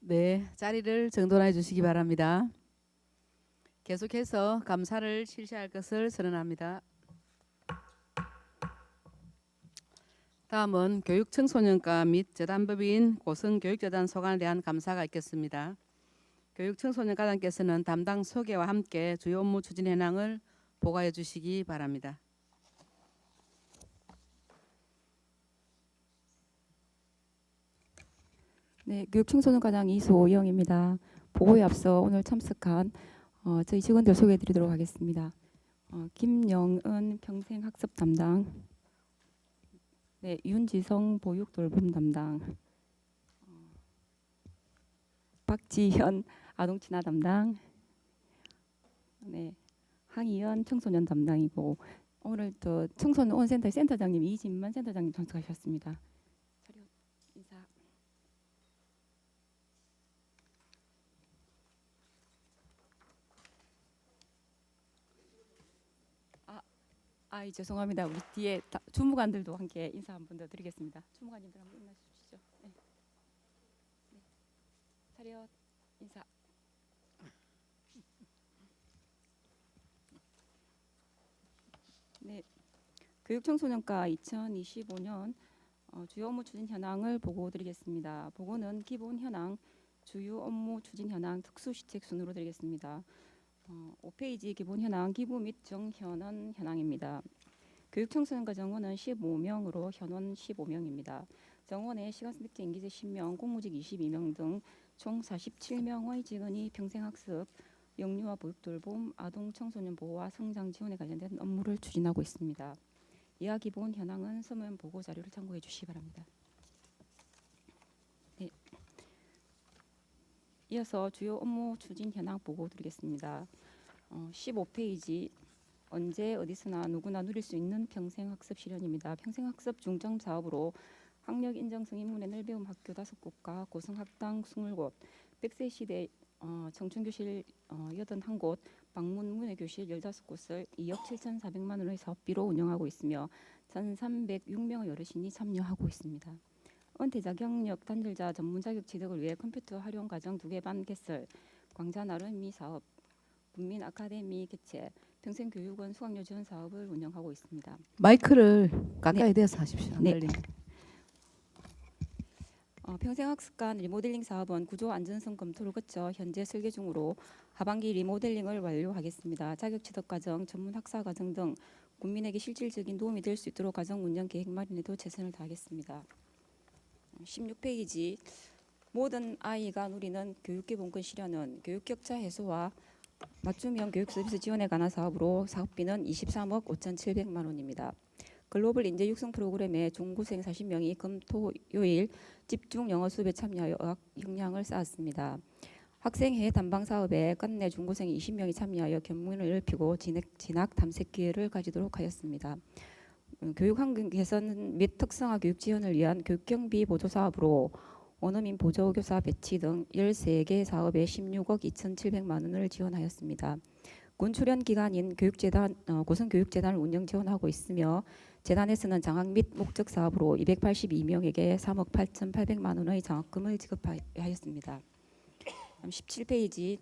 네, 자리를 정돈해 주시기 바랍니다. 계속해서 감사를 실시할 것을 선언합니다. 다음은 교육청소년과 및 재단법인 고성교육재단 소관에 대한 감사가 있겠습니다. 교육청소년과장께서는 담당 소개와 함께 주요 업무 추진 현황을 보고해 주시기 바랍니다. 네, 교육청소년과장 이소영입니다. 보고에 앞서 오늘 참석한 저희 직원들 소개해드리도록 하겠습니다. 김영은 평생학습 담당, 네, 윤지성 보육돌봄 담당, 박지현 아동친화 담당, 네, 항희연 청소년 담당이고 오늘 또 청소년센터 센터장님 이진만 센터장님 참석하셨습니다. 인사. 죄송합니다. 우리 뒤에 주무관들도 함께 인사 한 번 더 드리겠습니다. 주무관님들 한번 인사 주시죠. 네. 네. 차렷 인사. 네. 교육청소년과 2025년 주요 업무 추진 현황을 보고 드리겠습니다. 보고는 기본 현황, 주요 업무 추진 현황, 특수시책 순으로 드리겠습니다. 5페이지 기본 현황, 기부 및 정현원 현황입니다. 교육청소년과 정원은 15명으로 현원 15명입니다. 정원의 시간 선택제 임기제 10명, 공무직 22명 등 총 47명의 직원이 평생학습, 영유아 보육돌봄, 아동 청소년 보호와 성장 지원에 관련된 업무를 추진하고 있습니다. 이하 기본 현황은 서면 보고 자료를 참고해 주시기 바랍니다. 네. 이어서 주요 업무 추진 현황 보고 드리겠습니다. 15페이지 언제 어디서나 누구나 누릴 수 있는 평생학습 실현입니다. 평생학습 중점 사업으로 학력 인정 승인문의 늘배움 학교 5곳과 고성학당 20곳, 100세 시대 청춘교실 81곳, 방문 문예교실 15곳을 2억 7,400만 원의 사업비로 운영하고 있으며 1,306명의 어르신이 참여하고 있습니다. 은퇴자 경력 단절자 전문 자격 취득을 위해 컴퓨터 활용 과정 2개 반 개설, 광자 나름이 사업, 국민 아카데미 개최, 평생교육원 수강료 지원 사업을 운영하고 있습니다. 마이크를 가까이 대서 하십시오. 안 들리게. 평생학습관 리모델링 사업은 구조 안전성 검토를 거쳐 현재 설계 중으로 하반기 리모델링을 완료하겠습니다. 자격 취득 과정, 전문 학사 과정 등 국민에게 실질적인 도움이 될 수 있도록 과정 운영 계획 마련에도 최선을 다하겠습니다. 16페이지 모든 아이가 누리는 교육기본권 실현은 교육 격차 해소와 맞춤형 교육 서비스 지원에 관한 사업으로 사업비는 23억 5,700만 원입니다. 글로벌 인재 육성 프로그램에 중고생 40명이 금, 토, 요일 집중 영어 수업에 참여하여 어학 역량을 쌓았습니다. 학생회 담방 사업에 끝내 중고생 20명이 참여하여 견문을 넓히고 진학 탐색 기회를 가지도록 하였습니다. 교육 환경 개선 및 특성화 교육 지원을 위한 교육 경비 보조 사업으로 원어민 보조교사 배치 등 13개 사업에 16억 2,700만 원을 지원하였습니다. 군 출연 기관인 교육재단, 고성교육재단을 운영 지원하고 있으며 재단에서는 장학 및 목적 사업으로 282명에게 3억 8,800만 원의 장학금을 지급하였습니다. 17페이지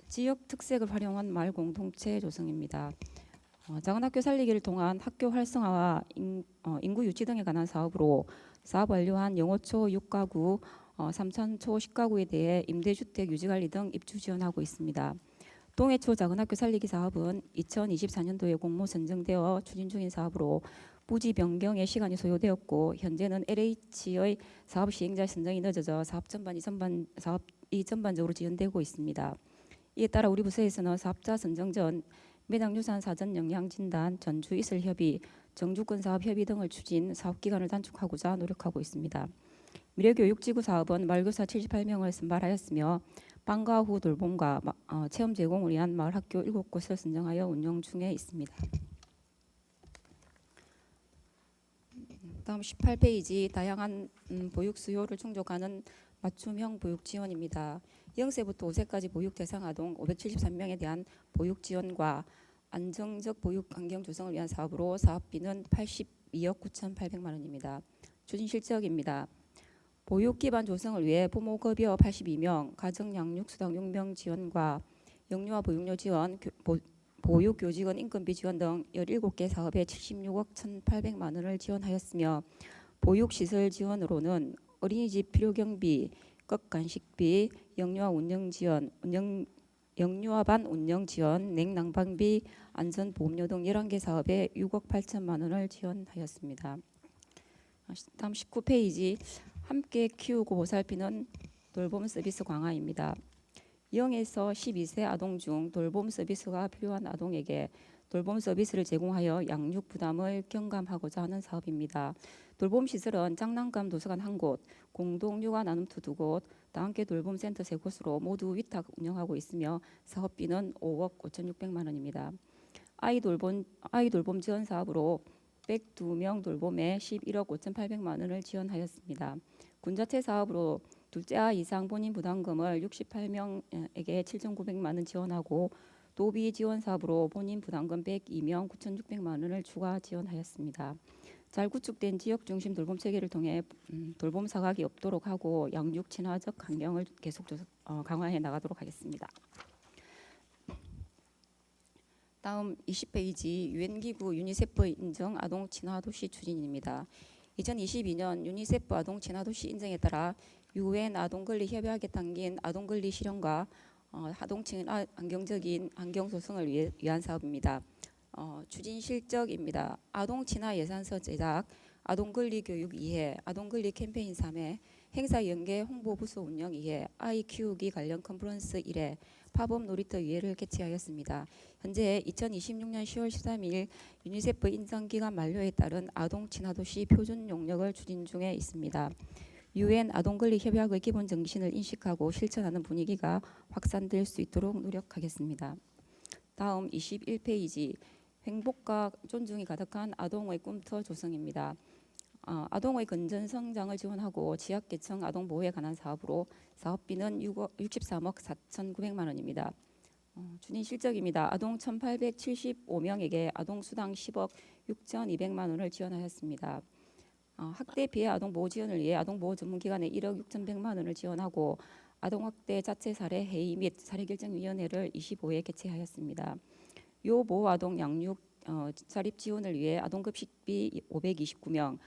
지역 특색을 활용한 마을 공동체 조성입니다. 작은 학교 살리기를 통한 학교 활성화와 인구 유치 등에 관한 사업으로 사업 완료한 영호초 6가구, 삼천초 10가구에 대해 임대주택 유지관리 등 입주 지원하고 있습니다. 동해초 작은학교 살리기 사업은 2024년도에 공모 선정되어 추진 중인 사업으로 부지 변경에 시간이 소요되었고 현재는 LH의 사업 시행자 선정이 늦어져 사업이 전반적으로 지연되고 있습니다. 이에 따라 우리 부서에서는 사업자 선정 전 매당 유산 사전 영향 진단, 전주 이슬 협의, 정주권 사업 협의 등을 추진 사업 기간을 단축하고자 노력하고 있습니다. 미래교육지구 사업은 마을교사 78명을 선발하였으며 방과 후 돌봄과 체험 제공을 위한 마을학교 7곳을 선정하여 운영 중에 있습니다. 다음 18페이지 다양한 보육 수요를 충족하는 맞춤형 보육 지원입니다. 0세부터 5세까지 보육 대상 아동 573명에 대한 보육 지원과 안정적 보육 환경 조성을 위한 사업으로 사업비는 82억 9,800만 원입니다. 추진 실적입니다. 보육 기반 조성을 위해 부모급여 82명, 가정 양육 수당 6명 지원과 영유아 보육료 지원, 보육 교직원 인건비 지원 등 17개 사업에 76억 1,800만 원을 지원하였으며 보육 시설 지원으로는 어린이집 필요 경비, 껏 간식비, 영유아 운영 지원, 영유아반 운영 지원, 냉난방비, 안전보험료 등 11개 사업에 6억 8천만 원을 지원하였습니다. 다음 19페이지 함께 키우고 보살피는 돌봄 서비스 강화입니다. 0에서 12세 아동 중 돌봄 서비스가 필요한 아동에게 돌봄 서비스를 제공하여 양육 부담을 경감하고자 하는 사업입니다. 돌봄 시설은 장난감 도서관 1곳, 공동 육아 나눔터 2곳, 다함께 돌봄 센터 3곳으로 모두 위탁 운영하고 있으며 사업비는 5억 5,600만 원입니다. 아이 돌봄 지원 사업으로 102명 돌봄에 11억 5,800만 원을 지원하였습니다. 군자체 사업으로 둘째 아이 이상 본인 부담금을 68명에게 7,900만 원 지원하고 도비 지원 사업으로 본인 부담금 102명 9,600만 원을 추가 지원하였습니다. 잘 구축된 지역 중심 돌봄 체계를 통해 돌봄 사각이 없도록 하고 양육 친화적 환경을 계속 강화해 나가도록 하겠습니다. 다음 20페이지 유엔기구 유니세프 인정 아동 친화 도시 추진입니다. 2022년 유니세프 아동 친화 도시 인정에 따라 유엔 아동권리 협약에 담긴 아동권리 실현과 아동 친화 환경적인 환경 조성을 위한 사업입니다. 추진 실적입니다. 아동 친화 예산서 제작, 아동권리 교육 2회, 아동권리 캠페인 3회, 행사 연계 홍보 부서 운영 2회, 아이 키우기 관련 컨퍼런스 1회, 팝업 놀이터 2회를 개최하였습니다. 현재 2026년 10월 13일 유니세프 인정 기간 만료에 따른 아동 친화 도시 표준 용역을 추진 중에 있습니다. 유엔 아동권리 협약의 기본 정신을 인식하고 실천하는 분위기가 확산될 수 있도록 노력하겠습니다. 다음 21페이지 행복과 존중이 가득한 아동의 꿈터 조성입니다. 아동의 건전 성장을 지원하고 지역계층 아동 보호에 관한 사업으로 사업비는 63억 4,900만 원입니다. 추진 실적입니다. 아동 1,875명에게 아동 수당 10억 6,200만 원을 지원하였습니다. 학대 피해 아동 보호 지원을 위해 아동보호 전문기관에 1억 6,100만 원을 지원하고 아동학대 자체 사례 회의 및 사례결정위원회를 25회 개최하였습니다. 요보호 아동 양육 자립 지원을 위해 아동급식비 529명,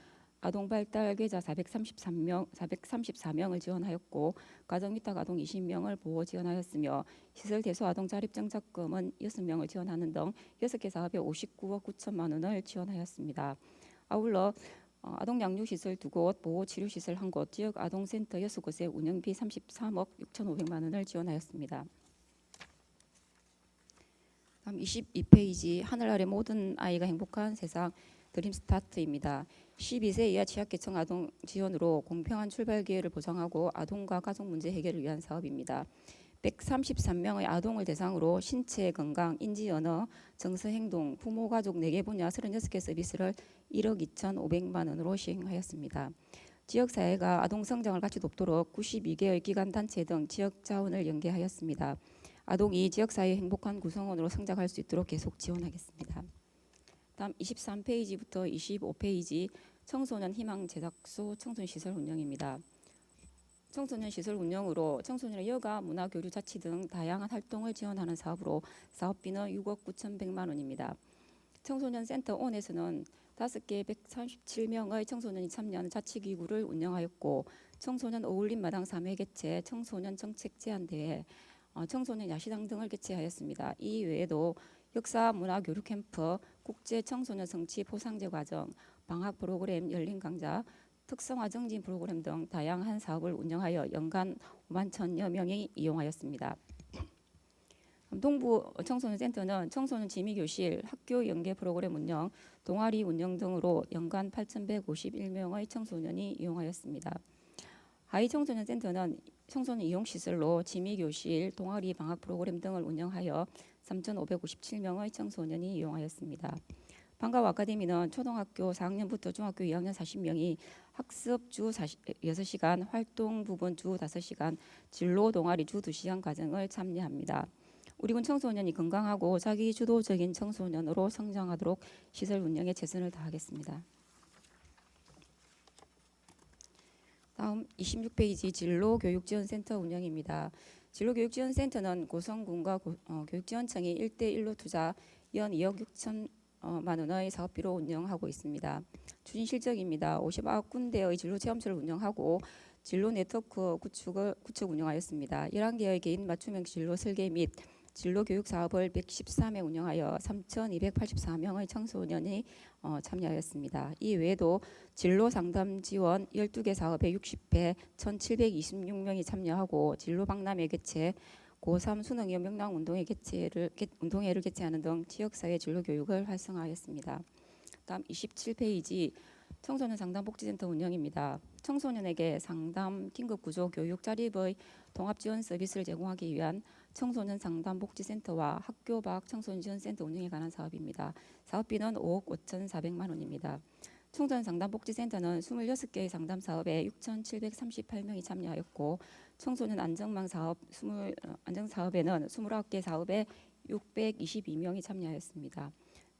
아동발달괴자 434명을 지원하였고 가정위탁 아동 20명을 보호 지원하였으며 시설 대소 아동 자립정착금은 6명을 지원하는 등 6개 사업에 59억 9천만 원을 지원하였습니다. 아울러 아동 양육시설 2곳, 보호치료시설 1곳, 지역 아동센터 6곳에 운영비 33억 6,500만 원을 지원하였습니다. 다음 22페이지 하늘 아래 모든 아이가 행복한 세상 드림스타트입니다. 12세 이하 취약계층 아동 지원으로 공평한 출발 기회를 보장하고 아동과 가족 문제 해결을 위한 사업입니다. 133명의 아동을 대상으로 신체 건강, 인지 언어, 정서 행동, 부모 가족 4개 분야 36개 서비스를 1억 2,500만 원으로 시행하였습니다. 지역사회가 아동 성장을 같이 돕도록 92개의 기관 단체 등 지역 자원을 연계하였습니다. 아동이 지역사회의 행복한 구성원으로 성장할 수 있도록 계속 지원하겠습니다. 다음 23페이지부터 25페이지 청소년 희망 제작소 청소년시설 운영입니다. 청소년 시설 운영으로 청소년의 여가, 문화, 교류, 자치 등 다양한 활동을 지원하는 사업으로 사업비는 6억 9,100만 원입니다. 청소년 센터 온에서는 5개 137명의 청소년이 참여하는 자치기구를 운영하였고 청소년 어울림 마당 3회 개최, 청소년 정책 제안 대회, 청소년 야시장 등을 개최하였습니다. 이 외에도 역사, 문화, 교류 캠프, 국제 청소년 성취 포상제 과정, 방학 프로그램, 열린 강좌, 특성화 정진 프로그램 등 다양한 사업을 운영하여 연간 5만 1,000여 명이 이용하였습니다. 동부 청소년센터는 청소년 지미교실, 학교 연계 프로그램 운영, 동아리 운영 등으로 연간 8,151명의 청소년이 이용하였습니다. 하이 청소년센터는 청소년 이용시설로 지미교실, 동아리 방학 프로그램 등을 운영하여 3,557명의 청소년이 이용하였습니다. 방과후 아카데미는 초등학교 4학년부터 중학교 2학년 40명이 학습 주 6시간, 활동 부분 주 5시간, 진로 동아리 주 2시간 과정을 참여합니다. 우리군 청소년이 건강하고 자기 주도적인 청소년으로 성장하도록 시설 운영에 최선을 다하겠습니다. 다음 26페이지 진로교육지원센터 운영입니다. 진로교육지원센터는 고성군과 교육지원청이 1대1로 투자 연 2억 6천만 원의 사업비로 운영하고 있습니다. 추진 실적입니다. 59군데의 진로체험소를 운영하고 진로 네트워크 구축 운영하였습니다. 11개의 개인 맞춤형 진로 설계 및 진로 교육 사업을 113회 운영하여 3,284명의 청소년이 참여하였습니다. 이 외에도 진로 상담 지원 12개 사업에 60회 1,726명이 참여하고 진로 박람회 개최, 고3 수능이어 명랑 운동회를 개최하는 등 지역사회 진로 교육을 활성화하였습니다. 다음 27페이지 청소년 상담복지센터 운영입니다. 청소년에게 상담, 긴급구조, 교육, 자립의 통합지원 서비스를 제공하기 위한 청소년 상담복지센터와 학교 밖 청소년지원센터 운영에 관한 사업입니다. 사업비는 5억 5,400만 원입니다. 청소년 상담복지센터는 26개의 상담 사업에 6,738명이 참여하였고 청소년 안정망 안정사업에는 29개 사업에 622명이 참여하였습니다.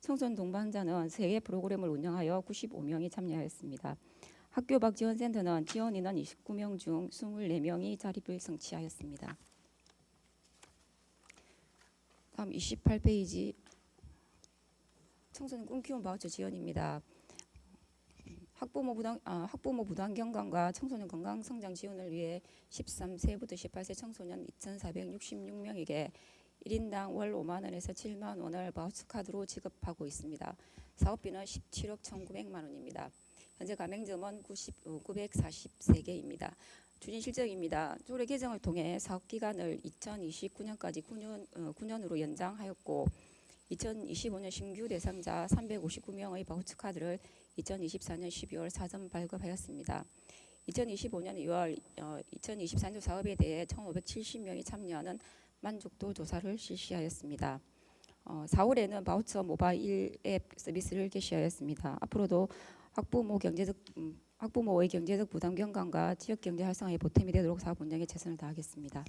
청소년 동반자는 3개 프로그램을 운영하여 95명이 참여하였습니다. 학교 밖 지원센터는 지원 인원 29명 중 24명이 자립을 성취하였습니다. 다음 28페이지 청소년 꿈키운 바우처 지원입니다. 학부모 부담 경감과 청소년 건강 성장 지원을 위해 13세부터 18세 청소년 2,466명에게 1인당 월 5만 원에서 7만 원을 바우처 카드로 지급하고 있습니다. 사업비는 17억 1,900만 원입니다. 현재 가맹점은 943개입니다. 추진 실적입니다. 조례 개정을 통해 사업 기간을 2029년까지 9년으로 연장하였고 2025년 신규 대상자 359명의 바우처 카드를 2024년 12월 사전 발급하였습니다. 2025년 2월 2024년 사업에 대해 1,570명이 참여하는 만족도 조사를 실시하였습니다. 4월에는 바우처 모바일 앱 서비스를 개시하였습니다. 앞으로도 학부모의 경제적 부담 경감과 지역 경제 활성화에 보탬이 되도록 사업 운영에 최선을 다하겠습니다.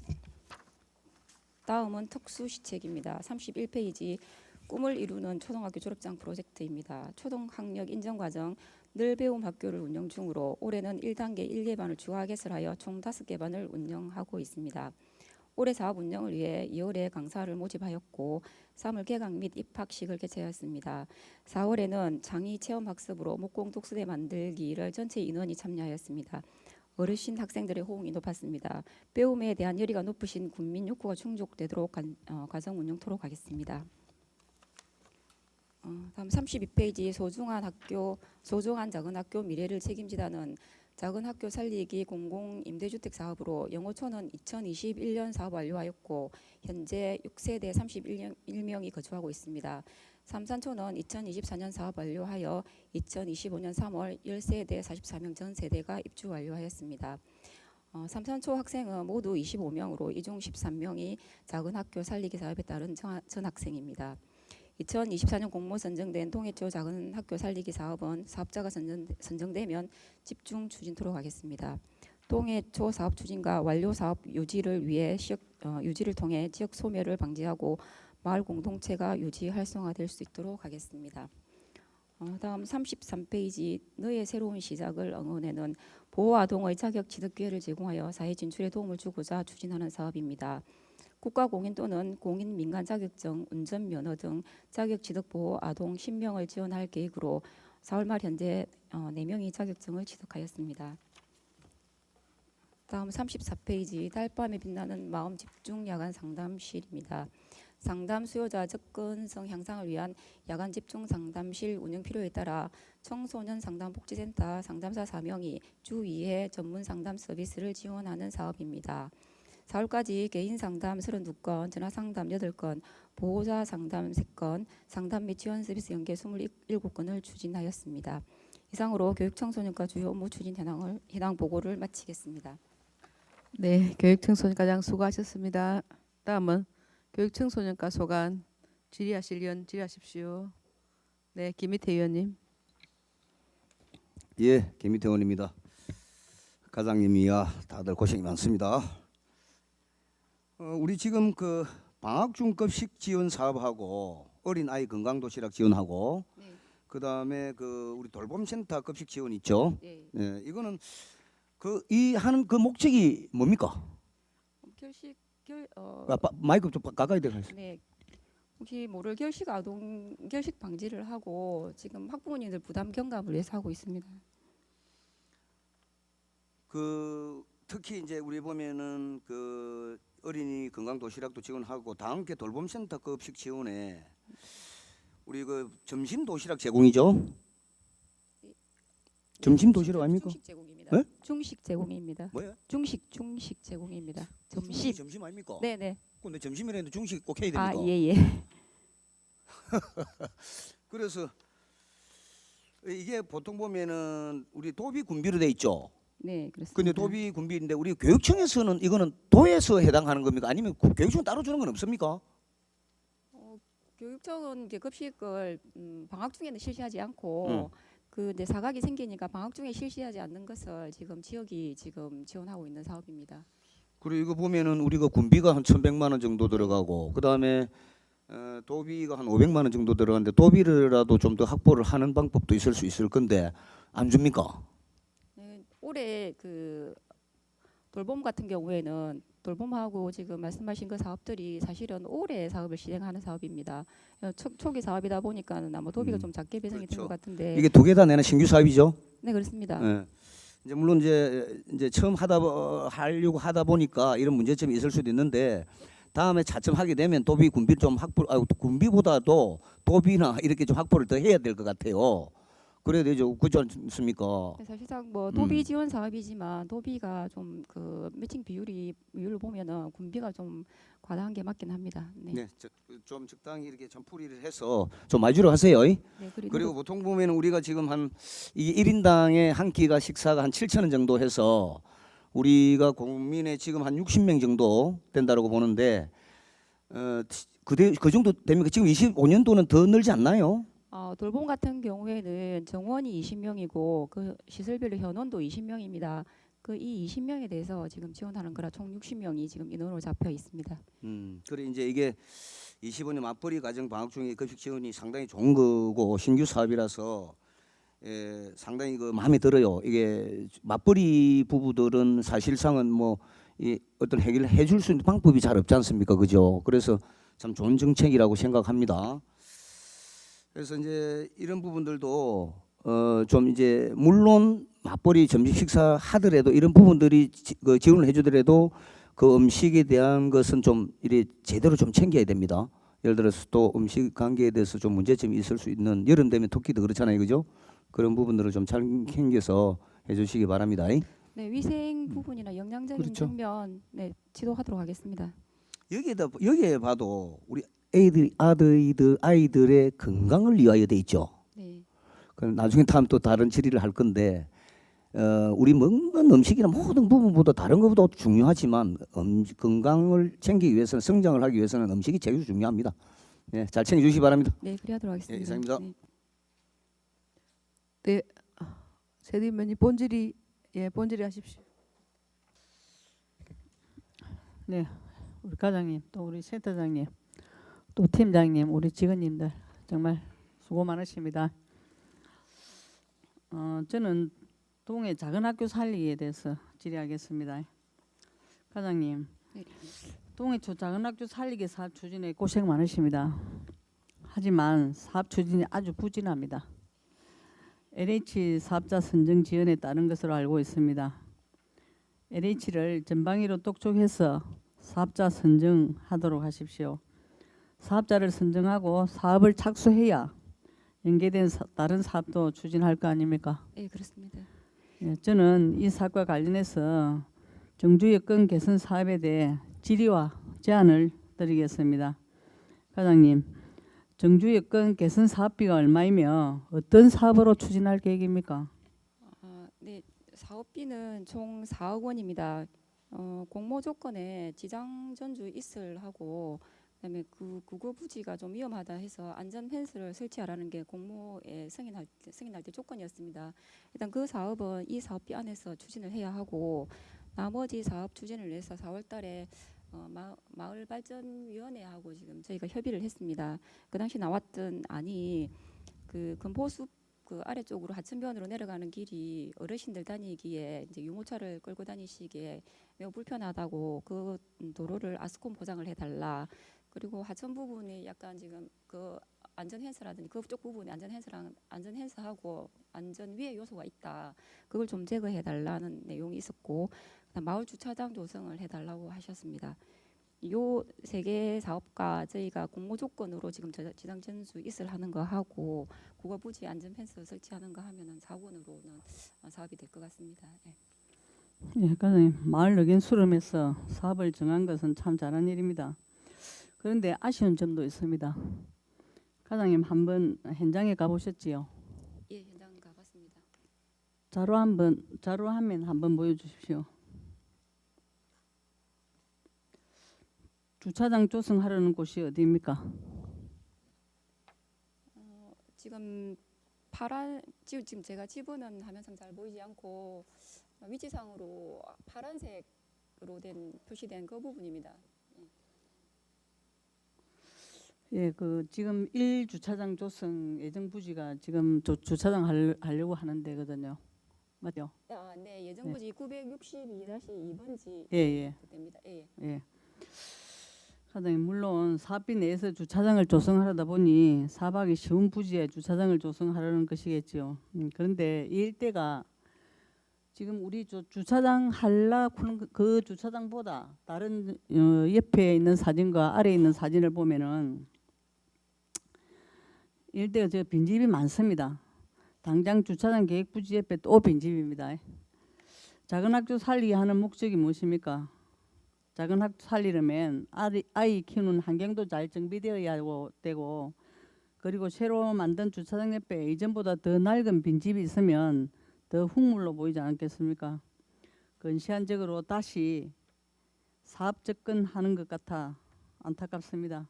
다음은 특수시책입니다. 31페이지 꿈을 이루는 초등학교 졸업장 프로젝트입니다. 초등학력 인정과정 늘 배움 학교를 운영 중으로 올해는 1단계 1개반을 추가 개설하여 총 5개반을 운영하고 있습니다. 올해 사업 운영을 위해 2월에 강사를 모집하였고 3월 개강 및 입학식을 개최하였습니다. 4월에는 장의 체험 학습으로 목공 독서대 만들기를 전체 인원이 참여하였습니다. 어르신 학생들의 호응이 높았습니다. 배움에 대한 열의가 높으신 국민 욕구가 충족되도록 과정 운영토록 하겠습니다. 다음 32페이지 소중한 작은 학교 미래를 책임지다는 작은 학교 살리기 공공임대주택 사업으로 영호초는 2021년 사업 완료하였고 현재 6세대 31명이 거주하고 있습니다. 삼산초는 2024년 사업 완료하여 2025년 3월 10세대 44명 전 세대가 입주 완료하였습니다. 삼산초 학생은 모두 25명으로 이 중 13명이 작은 학교 살리기 사업에 따른 전학생입니다. 2024년 공모 선정된 동해초 작은 학교 살리기 사업은 사업자가 선정되면 집중 추진토록 하겠습니다. 동해초 사업 추진과 완료 사업 유지를 위해 유지를 통해 지역 소멸을 방지하고 마을 공동체가 유지 활성화될 수 있도록 하겠습니다. 다음 33페이지 너의 새로운 시작을 응원에는 보호아동의 자격 취득 기회를 제공하여 사회 진출에 도움을 주고자 추진하는 사업입니다. 국가공인 또는 공인 민간 자격증, 운전면허 등 자격 취득 보호 아동 10명을 지원할 계획으로 4월 말 현재 4명이 자격증을 취득하였습니다. 다음 34페이지 달밤에 빛나는 마음 집중 야간 상담실입니다. 상담 수요자 접근성 향상을 위한 야간 집중 상담실 운영 필요에 따라 청소년 상담복지센터 상담사 4명이 주 2회 전문 상담 서비스를 지원하는 사업입니다. 4월까지 개인 상담 32건, 전화 상담 8건, 보호자 상담 3건, 상담 및 지원 서비스 연계 27건을 추진하였습니다. 이상으로 교육청소년과 주요 업무 추진 해당 보고를 마치겠습니다. 네, 교육청소년과장 수고하셨습니다. 다음은 교육청소년과 소관 질의하실 의원 질의하십시오. 네, 김희태 의원님. 예, 김희태 의원입니다. 과장님이야 다들 고생이 많습니다. 우리 지금 그 방학 중급식 지원 사업하고 어린 아이 건강 도시락 지원하고 네. 그다음에 그 우리 돌봄센터 급식 지원 있죠. 네. 네, 이거는 그 이 하는 그 목적이 뭡니까? 마이크 좀 가까이 대가세요. 네. 혹시 모를 결식 방지를 하고 지금 학부모님들 부담 경감을 위해서 하고 있습니다. 그 특히 이제 우리 보면은 그 어린이 건강 도시락도 지원하고 다 함께 돌봄센터급식 지원에 우리 그 점심 도시락 제공이죠. 점심 도시락 아닙니까? 중식 제공입니다. 네? 중식 제공입니다. 뭐야? 중식 제공입니다. 점심. 점심 아닙니까? 네네. 근데 점심이라도 중식 꼭 해야 됩니까? 아 예예. 그래서 이게 보통 보면은 우리 도비 군비로 돼 있죠. 네 그렇습니다. 근데 도비 군비인데 우리 교육청에서는 이거는 도에서 해당하는 겁니까? 아니면 교육청 따로 주는 건 없습니까? 교육청은 이제 급식을 방학 중에는 실시하지 않고 근데 사각이 생기니까 방학 중에 실시하지 않는 것을 지금 지역이 지금 지원하고 있는 사업입니다. 그리고 이거 보면은 우리가 군비가 한 1,100만 원 정도 들어가고 그다음에 도비가 한 500만 원 정도 들어가는데 도비라도 좀 더 확보를 하는 방법도 있을 수 있을 건데 안 줍니까? 네, 올해 그 돌봄 같은 경우에는 돌봄하고 지금 말씀하신 그 사업들이 사실은 올해 사업을 시행하는 사업입니다. 초기 사업이다 보니까는 아마 도비가 좀 작게 배정이 된 그렇죠. 것 같은데. 이게 두 개 다 내는 신규 사업이죠. 네 그렇습니다. 예. 이제 물론 이제 처음 하려고 하다 보니까 이런 문제점이 있을 수도 있는데 다음에 차츰 하게 되면 도비 군비 좀 확보, 군비보다도 도비나 이렇게 좀 확보를 더 해야 될 것 같아요. 그래야 되죠. 그렇지 않습니까? 사실상 뭐 도비 지원 사업이지만 도비가 좀 그 매칭 비율을 보면은 군비가 좀 과다한 게 맞긴 합니다. 네. 네, 좀 적당히 이렇게 점풀이를 해서 좀 많이 줄여 하세요. 네 그리고 보통 보면 우리가 지금 이 1인당에 한 끼가 식사가 한 7,000원 정도 해서 우리가 국민의 지금 한 60명 정도 된다고 보는데 그 정도 됩니까? 지금 25년도는 더 늘지 않나요? 돌봄 같은 경우에는 정원이 20명이고 그 시설별로 현원도 20명입니다. 그 이 20명에 대해서 지금 지원하는 거라 총 60명이 지금 인원으로 잡혀 있습니다. 그래 이제 이게 25년 맞벌이 가정 방학 중에 급식 지원이 상당히 좋은 거고 신규 사업이라서 상당히 그 마음에 들어요. 이게 맞벌이 부부들은 사실상은 뭐 이 어떤 해결을 해줄 수 있는 방법이 잘 없지 않습니까, 그죠? 그래서 참 좋은 정책이라고 생각합니다. 그래서 이제 이런 부분들도 좀 이제 물론 맞벌이 점심 식사 하더라도 이런 부분들이 지원을 해주더라도 그 음식에 대한 것은 좀 이래 제대로 좀 챙겨야 됩니다. 예를 들어서 또 음식 관계에 대해서 좀 문제점이 있을 수 있는 여름 되면 특히도 그렇잖아요, 그죠? 그런 부분들을 좀 잘 챙겨서 해주시기 바랍니다. 네, 위생 부분이나 영양적인 그렇죠. 측면 네, 지도하도록 하겠습니다. 여기에 봐도 우리 아이들의 건강을 위하여 돼 있죠. 네. 그럼 나중에 또 다른 질의를 할 건데 우리 먹는 음식이나 모든 부분보다 다른 것보다 중요하지만 건강을 챙기기 위해서는 성장을 하기 위해서는 음식이 제일 중요합니다. 네, 잘 챙겨주시기 바랍니다. 네, 그리하도록 하겠습니다. 네, 이상입니다. 네. 세디면이 본질이 하십시오. 네, 우리 과장님, 또 우리 센터장님, 또 팀장님, 우리 직원님들 정말 수고 많으십니다. 저는 동해 작은 학교 살리기에 대해서 질의하겠습니다. 과장님, 네. 동해 작은 학교 살리기 사업 추진에 고생 많으십니다. 하지만 사업 추진이 아주 부진합니다. LH 사업자 선정 지원에 따른 것으로 알고 있습니다. LH를 전방위로 똑똑해서 사업자 선정하도록 하십시오. 사업자를 선정하고 사업을 착수해야 연계된 다른 사업도 추진할 거 아닙니까? 네, 그렇습니다. 예, 저는 이 사업과 관련해서 정주 여건 개선 사업에 대해 질의와 제안을 드리겠습니다. 과장님, 정주 여건 개선 사업비가 얼마이며 어떤 사업으로 추진할 계획입니까? 네, 사업비는 총 4억 원입니다. 공모 조건에 지장 전주 있을 하고 그다음에 그 구거 부지가 좀 위험하다 해서 안전 펜스를 설치하라는 게 공모에 승인할 때 조건이었습니다. 일단 그 사업은 이 사업비 안에서 추진을 해야 하고 나머지 사업 추진을 위해서 4월달에 마을발전위원회하고 지금 저희가 협의를 했습니다. 그 당시 나왔던 안이 그 금포숲 그 아래쪽으로 하천변으로 내려가는 길이 어르신들 다니기에 이제 유모차를 끌고 다니시기에 매우 불편하다고 그 도로를 아스콘 포장을 해달라. 그리고 하천 부분이 약간 지금 그 안전 펜스라든지 그쪽 부분에 안전 펜스하고 안전 위해 요소가 있다. 그걸 좀 제거해 달라는 내용이 있었고, 그다음 마을 주차장 조성을 해달라고 하셨습니다. 요 세 개 사업과 저희가 공모 조건으로 지금 지상 전수 이슬 하는 거 하고 국어 부지 안전 펜스 설치하는 거 하면은 4억 원으로는 사업이 될 것 같습니다. 네. 예, 과장님 마을 의견 수렴해서 사업을 정한 것은 참 잘한 일입니다. 그런데 아쉬운 점도 있습니다. 과장님 한번 현장에 가보셨지요? 예, 현장 가봤습니다. 자료 화면 한번 보여주십시오. 주차장 조성하려는 곳이 어디입니까? 지금 지금 제가 집어는 화면상 잘 보이지 않고 위치상으로 파란색으로 표시된 그 부분입니다. 예, 그 지금 1주차장 조성 예정 부지가 지금 주차장 하려고 하는 데거든요. 맞죠? 네, 예정 부지 962-2번지 예. 됩니다. 예. 예. 과장님 물론 사업비 내에서 주차장을 조성하려다 보니 사업하기 쉬운 부지에 주차장을 조성하려는 것이겠지요. 그런데 이 일대가 지금 우리 주차장 하려고 그 주차장보다 다른 옆에 있는 사진과 아래에 있는 사진을 보면은 이 일대가 저 빈집이 많습니다. 당장 주차장 계획 부지 옆에 또 빈집입니다. 작은 학교 살리기 하는 목적이 무엇입니까? 작은 학교 살리려면 아이 키우는 환경도 잘 정비되어야 되고, 그리고 새로 만든 주차장 옆에 이전보다 더 낡은 빈집이 있으면 더 훅물로 보이지 않겠습니까? 근시안적으로 다시 사업 접근하는 것 같아 안타깝습니다.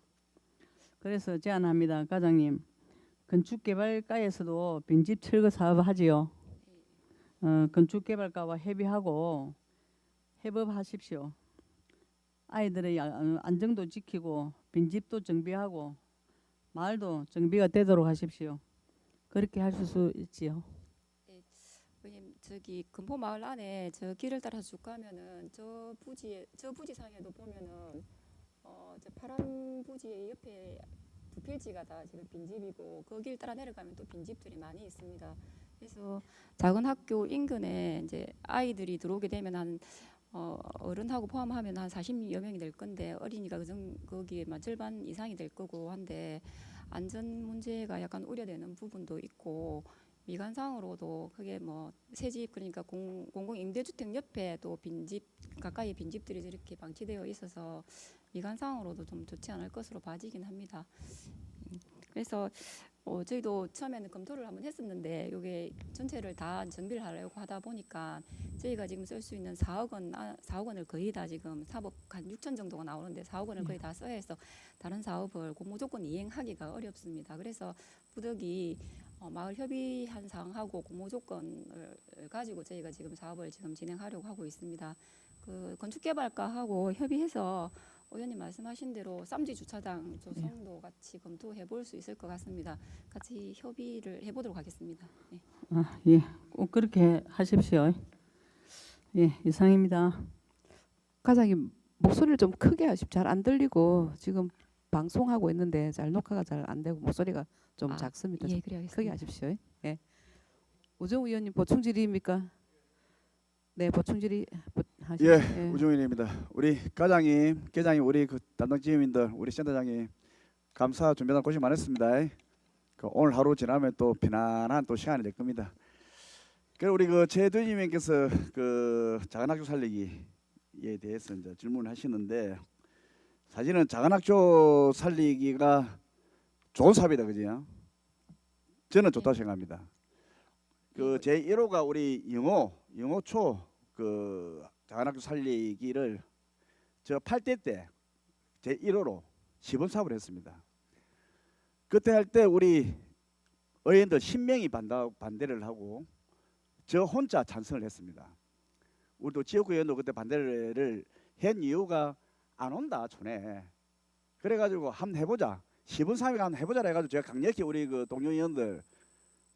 그래서 제안합니다. 과장님, 건축개발과에서도 빈집 철거 사업 하지요. 건축개발과와 협의하고 협업하십시오. 아이들의 안정도 지키고 빈집도 정비하고 마을도 정비가 되도록 하십시오. 그렇게 하실 수 있지요. 왜냐면 저기 금포 마을 안에 저 길을 따라서 쭉 가면은 저 부지상에도 보면은 저 파란 부지 옆에 두 필지가 다 지금 빈집이고 그 길 따라 내려가면 또 빈집들이 많이 있습니다. 그래서 작은 학교 인근에 이제 아이들이 들어오게 되면 한 어른하고 포함하면 한 40여 명이 될 건데 어린이가 거기에 절반 이상이 될 거고 한데 안전 문제가 약간 우려되는 부분도 있고 미관상으로도 그게 뭐 새집 그러니까 공공 임대주택 옆에 또 빈집 가까이 빈집들이 이렇게 방치되어 있어서 미관상으로도 좀 좋지 않을 것으로 봐지긴 합니다. 그래서 저희도 처음에는 검토를 한번 했었는데 이게 전체를 다 정비를 하려고 하다 보니까 저희가 지금 쓸 수 있는 4억 원을 거의 다 지금 사업 한 6천 정도가 나오는데 4억 원을 거의 다 써야 해서 다른 사업을 무조건 이행하기가 어렵습니다. 그래서 부득이 마을 협의한 사항하고 공모 조건을 가지고 저희가 지금 사업을 지금 진행하려고 하고 있습니다. 그 건축개발과하고 협의해서 의원님 말씀하신 대로 쌈지 주차장 조성도 같이 검토해 볼 수 있을 것 같습니다. 같이 협의를 해보도록 하겠습니다. 네. 예, 꼭 그렇게 하십시오. 예, 이상입니다. 과장님 목소리를 좀 크게 하십시오. 잘 안 들리고 지금 방송하고 있는데 잘 녹화가 잘 안 되고 목소리가 좀 작습니다. 예, 좀 그래 하겠습니다. 크게 하십시오. 예. 우정 의원님 보충 질의입니까? 네, 보충 질의 하십시오. 예, 우종인입니다. 우리 과장님, 계장님, 우리 그 담당 지휘민들, 우리 센터장님 감사 준비단 고생 많았습니다. 그 오늘 하루 지나면 또 편안한 또 시간이 될 겁니다. 그리고 우리 그 최두님께서 그 작은 학교 살리기에 대해서 이제 질문하시는데 사실은 작은 학교 살리기가 좋은 사업이다, 그죠? 저는 좋다고 생각합니다. 그 제 1호가 우리 영어초 그 작은 학교 살리기를 저 8대 때 제 1호로 시범 사업을 했습니다. 그때 할 때 우리 의원들 10명이 반대를 하고 저 혼자 찬성을 했습니다. 우리도 지역구 의원도 그때 반대를 한 이유가 안 온다 촌에. 그래가지고 한번 해보자. 시범 사업을 한번 해보자 해가지고 제가 강력히 우리 그 동료 의원들을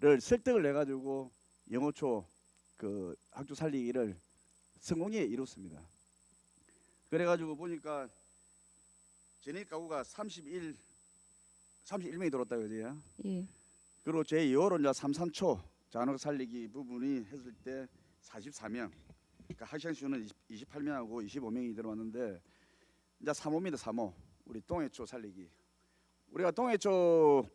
설득을 해가지고 영어초 그 학교 살리기를 성공리에 이뤘습니다. 그래가지고 보니까 전액 가구가 31명이 들어왔다 그죠? 예. 그리고 제 2호로 이제 3.3초 자원학 살리기 부분이 했을 때 44명. 그러니까 학생 수는 28명하고 25명이 들어왔는데 이제 3호입니다. 3호. 우리 동해초 살리기. 우리가 동해초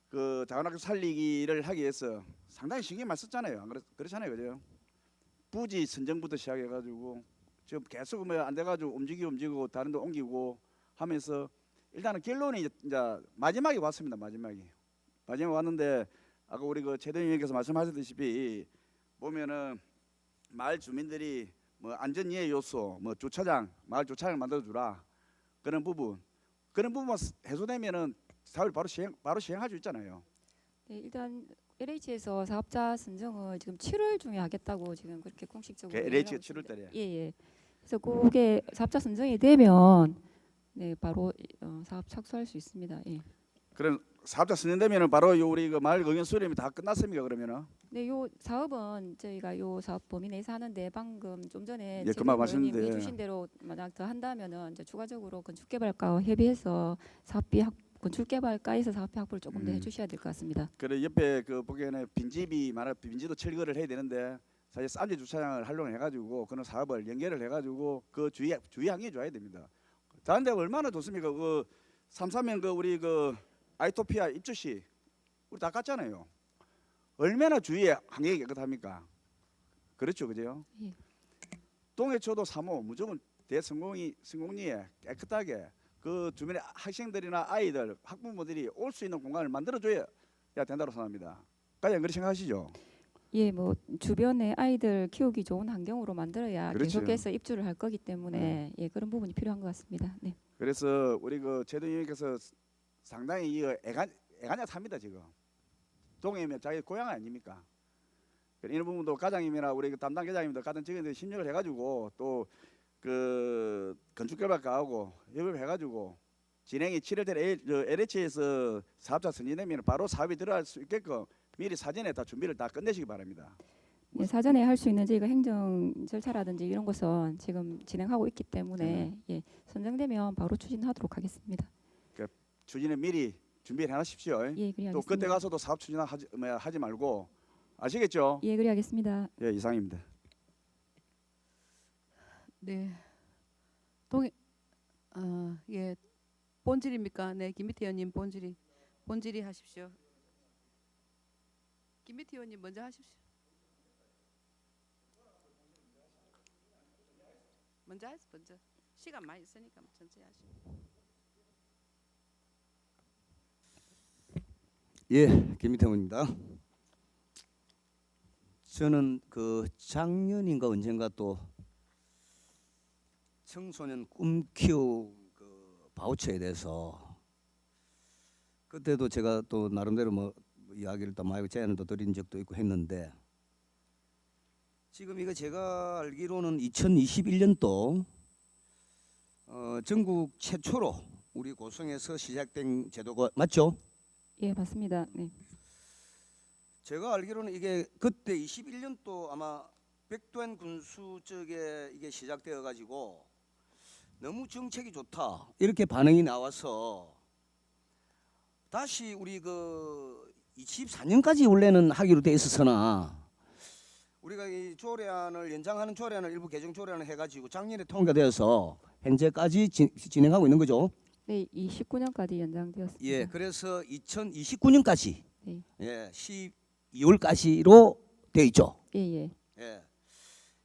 그 자원학교 살리기를 하기 위해서 상당히 신경 많이 썼잖아요. 안 그렇잖아요, 그죠? 부지 선정부터 시작해가지고 지금 계속 뭐 안 돼가지고 움직이고 다른데 옮기고 하면서 일단은 결론이 이제 마지막에 왔습니다. 마지막에 왔는데 아까 우리 그 최대위원께서 말씀하셨듯이 보면은 마을 주민들이 뭐 안전이해 요소, 뭐 주차장, 마을 주차장을 만들어 주라 그런 부분 해소되면은 사업을 바로 시행할 수 있잖아요. 네, 일단 LH에서 사업자 선정을 지금 7월 중에 하겠다고 지금 그렇게 공식적으로 LH가 얘기하고 7월 달에. 있습니다. 예. 그래서 그게 사업자 선정이 되면 네, 바로 사업 착수할 수 있습니다. 예. 그럼 사업자 선정되면은 바로 요 우리 그 마을 의견 수렴이 다 끝났습니까 그러면은? 네, 요 사업은 저희가 요 사업 범위 내에서 하는데 방금 좀 전에 예, 그만 의원님이 말씀드렸는데. 주신 대로 만약 더 한다면은 이제 추가적으로 건축개발과와 협의해서 사업비 건축개발과에서 사업비 확보를 조금 더 해주셔야 될 것 같습니다. 그래 옆에 그 보기에는 빈집이 많아 빈집도 철거를 해야 되는데 사실 싼지 주차장을 활용해 가지고 그런 사업을 연계를 해 가지고 그 주의 환경에 줘야 됩니다. 다른 데 얼마나 좋습니까? 그 3.3면 그 우리 그 아이토피아 입주시 우리 다 갔잖아요. 얼마나 주위에 환경이 깨끗합니까? 그렇죠, 그죠? 예. 동해초도 3호 무조건 성공리에 깨끗하게 그 주변의 학생들이나 아이들, 학부모들이 올 수 있는 공간을 만들어줘야 된다고 생각합니다. 과연 그렇게 생각하시죠? 예, 뭐 주변에 아이들 키우기 좋은 환경으로 만들어야 그렇죠. 계속해서 입주를 할 거기 때문에 예, 그런 부분이 필요한 것 같습니다. 네. 그래서 우리 그 최동위원께서 상당히 이 애간약합니다 지금. 동해면 자기 고향 아닙니까? 이런 부분도 과장님이나 우리 그 담당 계장님도 같은 직원들 협력을 해가지고 또 그 건축개발과하고 협업을 해가지고 진행이 7월달에 LH에서 사업자 선정되면 바로 사업이 들어갈 수 있게끔 미리 사전에 다 준비를 다 끝내시기 바랍니다. 네, 사전에 할 수 있는 저희가 행정 절차라든지 이런 것은 지금 진행하고 있기 때문에 예, 선정되면 바로 추진하도록 하겠습니다. 추진은 미리 준비를 해놓으십시오. 예, 그리 또 하겠습니다. 그때 가서도 사업 추진하지 말고 아시겠죠? 예, 그리 하겠습니다. 예, 이상입니다. 네. 예. 본질입니까? 네, 김미태 의원님 본질이 하십시오. 김미태 의원님 먼저 하십시오. 먼저 시간 많이 있으니까 천천히 하시오. 예, 김미태 의원입니다. 저는 그 작년인가 언젠가 또 청소년 꿈 키우 그 바우처에 대해서 그때도 제가 또 나름대로 뭐 이야기를 또 많이 제안을 또 드린 적도 있고 했는데 지금 이거 제가 알기로는 2021년도 전국 최초로 우리 고성에서 시작된 제도가 맞죠? 예, 맞습니다. 네. 제가 알기로는 이게 그때 21년도 아마 백두한 군수 쪽에 이게 시작되어 가지고 너무 정책이 좋다 이렇게 반응이 나와서 다시 우리 그 24년까지 원래는 하기로 돼 있었으나 우리가 이 조례안을 연장하는 조례안을 일부 개정 조례안을 해가지고 작년에 통과되어서 현재까지 진행하고 있는 거죠. 네, 29년까지 연장되었습니다. 예, 그래서 2029년까지 네. 예, 12월까지로 되어 있죠. 예, 예. 예.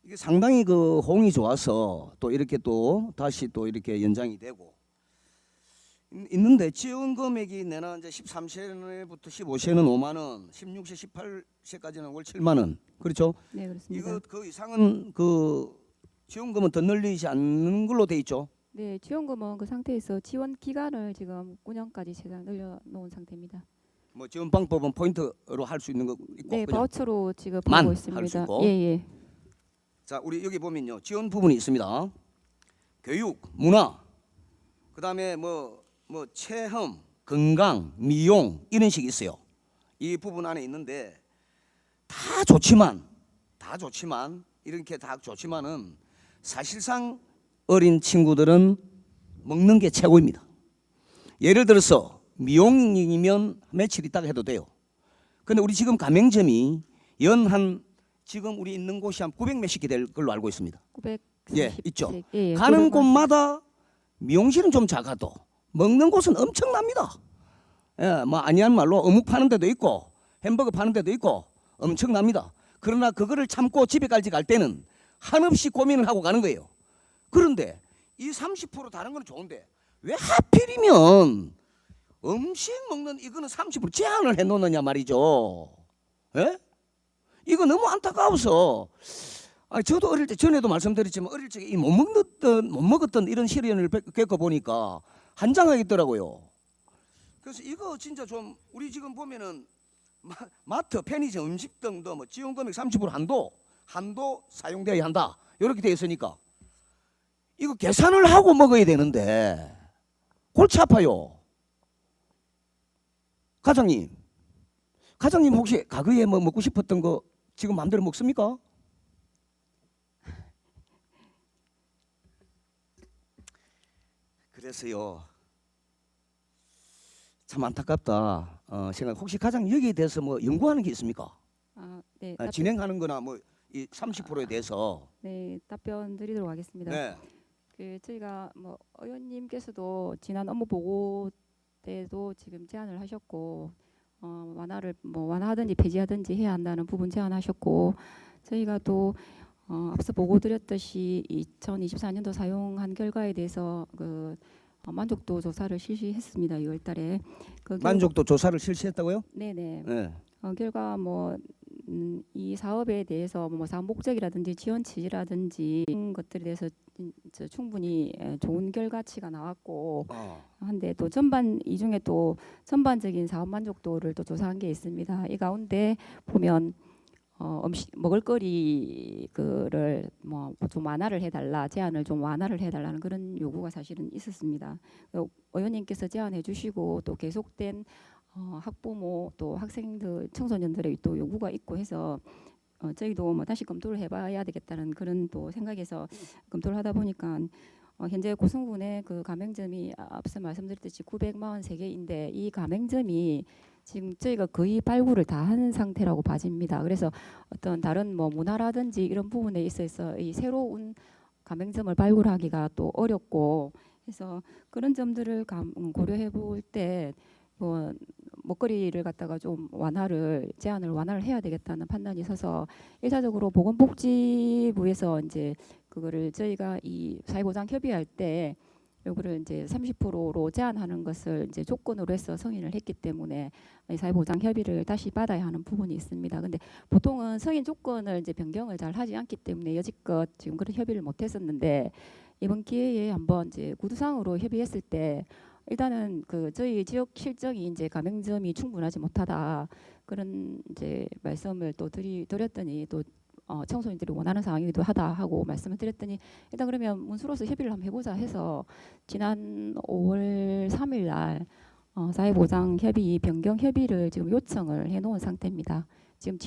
이게 상당히 그 호응이 좋아서 또 이렇게 또 다시 또 이렇게 연장이 되고 있는데 지원 금액이 내나 이제 13세부터 15세는 5만 원, 16세 18세까지는 월 7만 원. 그렇죠? 네, 그렇습니다. 이거 그 이상은 그 지원금은 더 늘리지 않는 걸로 돼 있죠. 네, 지원금은 그 상태에서 지원 기간을 지금 9년까지 최대한 늘려놓은 상태입니다. 뭐 지원 방법은 포인트로 할 수 있는 거 있고. 네, 그죠? 바우처로 지금 만 하고 할수 있습니다. 있고. 예, 예. 자, 우리 여기 보면요. 지원 부분이 있습니다. 교육, 문화, 그다음에 뭐 체험, 건강, 미용 이런 식이 있어요. 이 부분 안에 있는데 다 좋지만 이렇게 다 좋지만은 사실상 어린 친구들은 먹는 게 최고입니다. 예를 들어서 미용이면 며칠 있다가 해도 돼요. 근데 우리 지금 가맹점이 연 지금 우리 있는 곳이 한 900 몇십 개 될 걸로 알고 있습니다. 940. 예, 있죠. 예, 가는 940. 곳마다 미용실은 좀 작아도 먹는 곳은 엄청납니다. 예, 뭐 아니한 말로 어묵 파는 데도 있고 햄버거 파는 데도 있고 엄청납니다. 그러나 그거를 참고 집에까지 갈 때는 한없이 고민을 하고 가는 거예요. 그런데 이 30% 다른 건 좋은데 왜 하필이면 음식 먹는 이거는 30% 제한을 해놓느냐 말이죠. 예? 이거 너무 안타까워서 저도 어릴 때 전에도 말씀드렸지만 어릴 적에 이 못 먹었던 이런 시련을 겪어 보니까 한장하겠더라고요. 그래서 이거 진짜 좀 우리 지금 보면은 마트, 편의점, 음식 등도 뭐 지원 금액 30% 한도 사용되어야 한다 이렇게 되어 있으니까 이거 계산을 하고 먹어야 되는데 골치 아파요. 과장님 혹시 과거에 뭐 먹고 싶었던 거 지금 마음대로 먹습니까? 그래서요 참 안타깝다 생각. 혹시 과장님 여기에 대해서 뭐 연구하는 게 있습니까? 네, 진행하는 거나 뭐 이 30%에 대해서. 네, 답변 드리도록 하겠습니다. 네. 저희가 뭐 의원님께서도 지난 업무 보고 때도 지금 제안을 하셨고 완화를 뭐 완화하든지 폐지하든지 해야 한다는 부분 제안하셨고 저희가 또 앞서 보고 드렸듯이 2024년도 사용한 결과에 대해서 그 만족도 조사를 실시했습니다. 6월달에 만족도 조사를 실시했다고요? 네네. 네. 결과 이 사업에 대해서 뭐 사업 목적이라든지 지원 취지라든지 이런 것들에 대해서 충분히 좋은 결과치가 나왔고 한데 또 이 중에 또 전반적인 사업 만족도를 또 조사한 게 있습니다. 이 가운데 보면 먹을거리 그를 뭐 좀 완화를 해달라, 제한을 좀 완화를 해달라는 그런 요구가 사실은 있었습니다. 의원님께서 제안해 주시고 또 계속된 학부모 또 학생들 청소년들의 또 요구가 있고 해서 저희도 뭐 다시 검토를 해봐야 되겠다는 그런 또 생각에서 검토를 하다 보니까 현재 고성군의 그 가맹점이 앞서 말씀드렸듯이 943개인데 이 가맹점이 지금 저희가 거의 발굴을 다 한 상태라고 봐집니다. 그래서 어떤 다른 뭐 문화라든지 이런 부분에 있어서 이 새로운 가맹점을 발굴하기가 또 어렵고 해서 그런 점들을 고려해 볼 때 뭐 먹거리를 갖다가 좀 제한을 완화를 해야 되겠다는 판단이 서서 일차적으로 보건복지부에서 이제 그거를 저희가 이 사회보장 협의할 때 요거를 이제 30%로 제한하는 것을 이제 조건으로 해서 승인을 했기 때문에 사회보장 협의를 다시 받아야 하는 부분이 있습니다. 근데 보통은 승인 조건을 이제 변경을 잘 하지 않기 때문에 여지껏 지금 그런 협의를 못 했었는데 이번 기회에 한번 이제 구두상으로 협의했을 때 일단은 그 저희 지역 실정이 이제 가맹점이 충분하지 못하다 그런 이제 말씀을 또 드렸더니 또 청소년들이 원하는 상황이기도 하다 하고 말씀을 드렸더니 일단 그러면 문수로서 협의를 한번 해보자 해서 지난 5월 3일 날 사회보장 협의 변경 협의를 지금 요청을 해놓은 상태입니다. 지금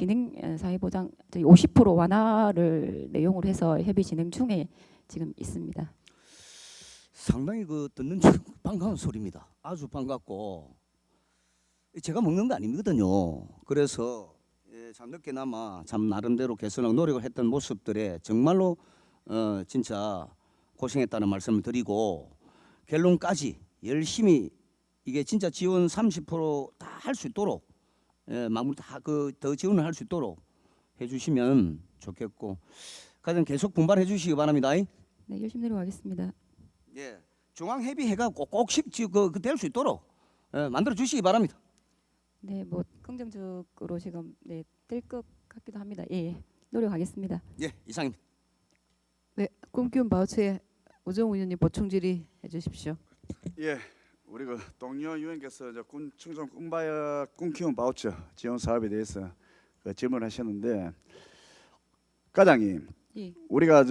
사회보장 50% 완화를 내용으로 해서 협의 진행 중에 지금 있습니다. 상당히 그 듣는 중 반가운 소리입니다. 아주 반갑고 제가 먹는 거 아니거든요. 그래서 참 늦게나마 참 나름대로 개선하고 노력을 했던 모습들에 정말로 진짜 고생했다는 말씀을 드리고 결론까지 열심히 이게 진짜 지원 30% 다 할 수 있도록 마무리 더 지원을 할 수 있도록 해주시면 좋겠고 가장 계속 분발해 주시기 바랍니다. 네, 열심히 내려가겠습니다. 예, 중앙협의회가 꼭씩 될 수 있도록 만들어 주시기 바랍니다. 네, 뭐 긍정적으로 지금 될 것 같기도 합니다. 예, 노력하겠습니다. 예, 이상입니다. 네, 꿈키운 바우처에 우정우 의원님 보충 질의 해주십시오. 예, 우리 그 동료 의원께서 충성 꿈키운 바우처 지원 사업에 대해서 질문하셨는데 과장님, 예. 우리가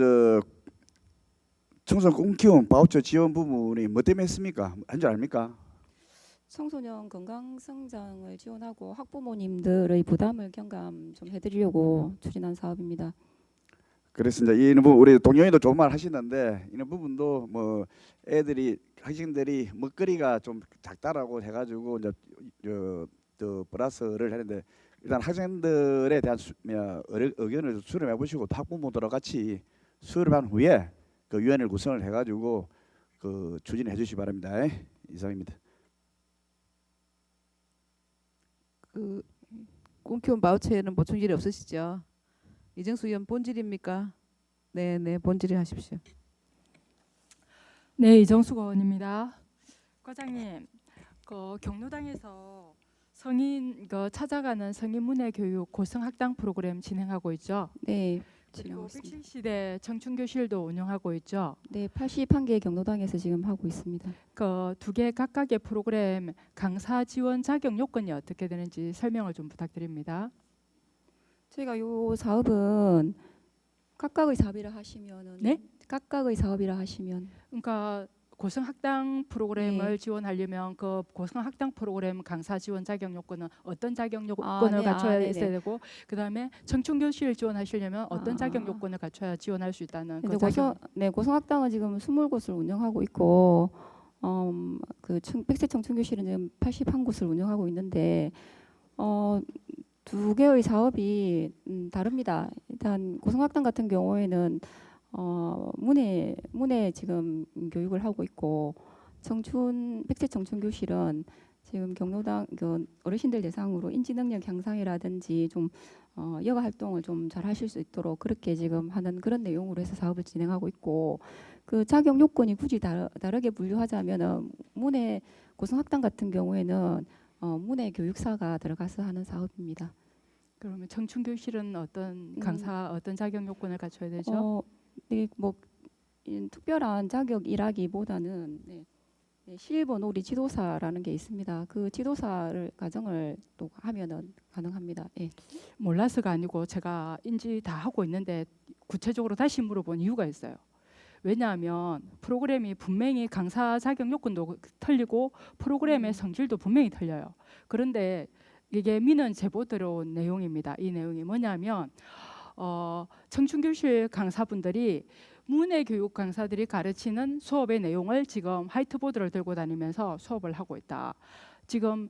청소년 꿈키운 바우처 지원 부분이 뭐 때문에 했습니까? 한 줄 압니까? 청소년 건강 성장을 지원하고 학부모님들의 부담을 경감 좀 해드리려고 추진한 사업입니다. 그렇습니다. 이런 부분 우리 동료님도 좋은 말 하시는데 이런 부분도 뭐 애들이 학생들이 먹거리가 좀 작다라고 해가지고 이제 저 플러스를 했는데 일단 학생들에 대한 의견을 수렴해 보시고 학부모들과 같이 수렴한 후에 그 위원회를 구성을 해가지고 그 추진해 주시기 바랍니다. 이상입니다. 그 꿈키운 바우처에는 보충 질의 없으시죠? 이정수 의원 본질입니까? 네, 본질이 하십시오. 네, 이정숙 의원입니다. 과장님, 그 경로당에서 성인 찾아가는 성인 문해 교육 고성 학당 프로그램 진행하고 있죠. 네, 그리고 진행하고 있습니다. 백신 시대 청춘 교실도 운영하고 있죠. 네, 81개 경로당에서 지금 하고 있습니다. 그 두 개 각각의 프로그램 강사 지원 자격 요건이 어떻게 되는지 설명을 좀 부탁드립니다. 저희가 요 사업은 각각의 사업이라 하시면은 네? 각각의 사업이라 하시면 그러니까 고성 학당 프로그램을 네. 지원하려면 그 고성 학당 프로그램 강사 지원 자격 요건은 어떤 자격 요건을 네, 갖춰야 네네. 있어야 되고 그다음에 청춘 교실 지원하시려면 어떤 자격 아. 요건을 갖춰야 지원할 수 있다는 그 근데 자격. 고성학당은 지금 20곳을 운영하고 있고 백세 청춘교실은 지금 81곳을 운영하고 있는데 두 개의 사업이 다릅니다. 일단 고성학당 같은 경우에는 문해 지금 교육을 하고 있고 백세 청춘교실은 지금 경로당 어르신들 대상으로 인지 능력 향상이라든지 좀 여가 활동을 좀 잘 하실 수 있도록 그렇게 지금 하는 그런 내용으로 해서 사업을 진행하고 있고 그 자격 요건이 굳이 다르게 분류하자면은 문해 고성학당 같은 경우에는 문해 교육사가 들어가서 하는 사업입니다. 그러면 청춘 교실은 어떤 강사 어떤 자격 요건을 갖춰야 되죠? 네, 뭐 특별한 자격이라기보다는 실버 놀이 지도사라는 게 있습니다. 그 지도사를 과정을 또 하면은 가능합니다. 예. 몰라서가 아니고 제가 인지 다 하고 있는데 구체적으로 다시 물어본 이유가 있어요. 왜냐하면 프로그램이 분명히 강사 자격 요건도 틀리고 프로그램의 성질도 분명히 틀려요. 그런데 이게 민원 제보 들어온 내용입니다. 이 내용이 뭐냐면 청춘교실 강사분들이 문해교육 강사들이 가르치는 수업의 내용을 지금 화이트보드를 들고 다니면서 수업을 하고 있다. 지금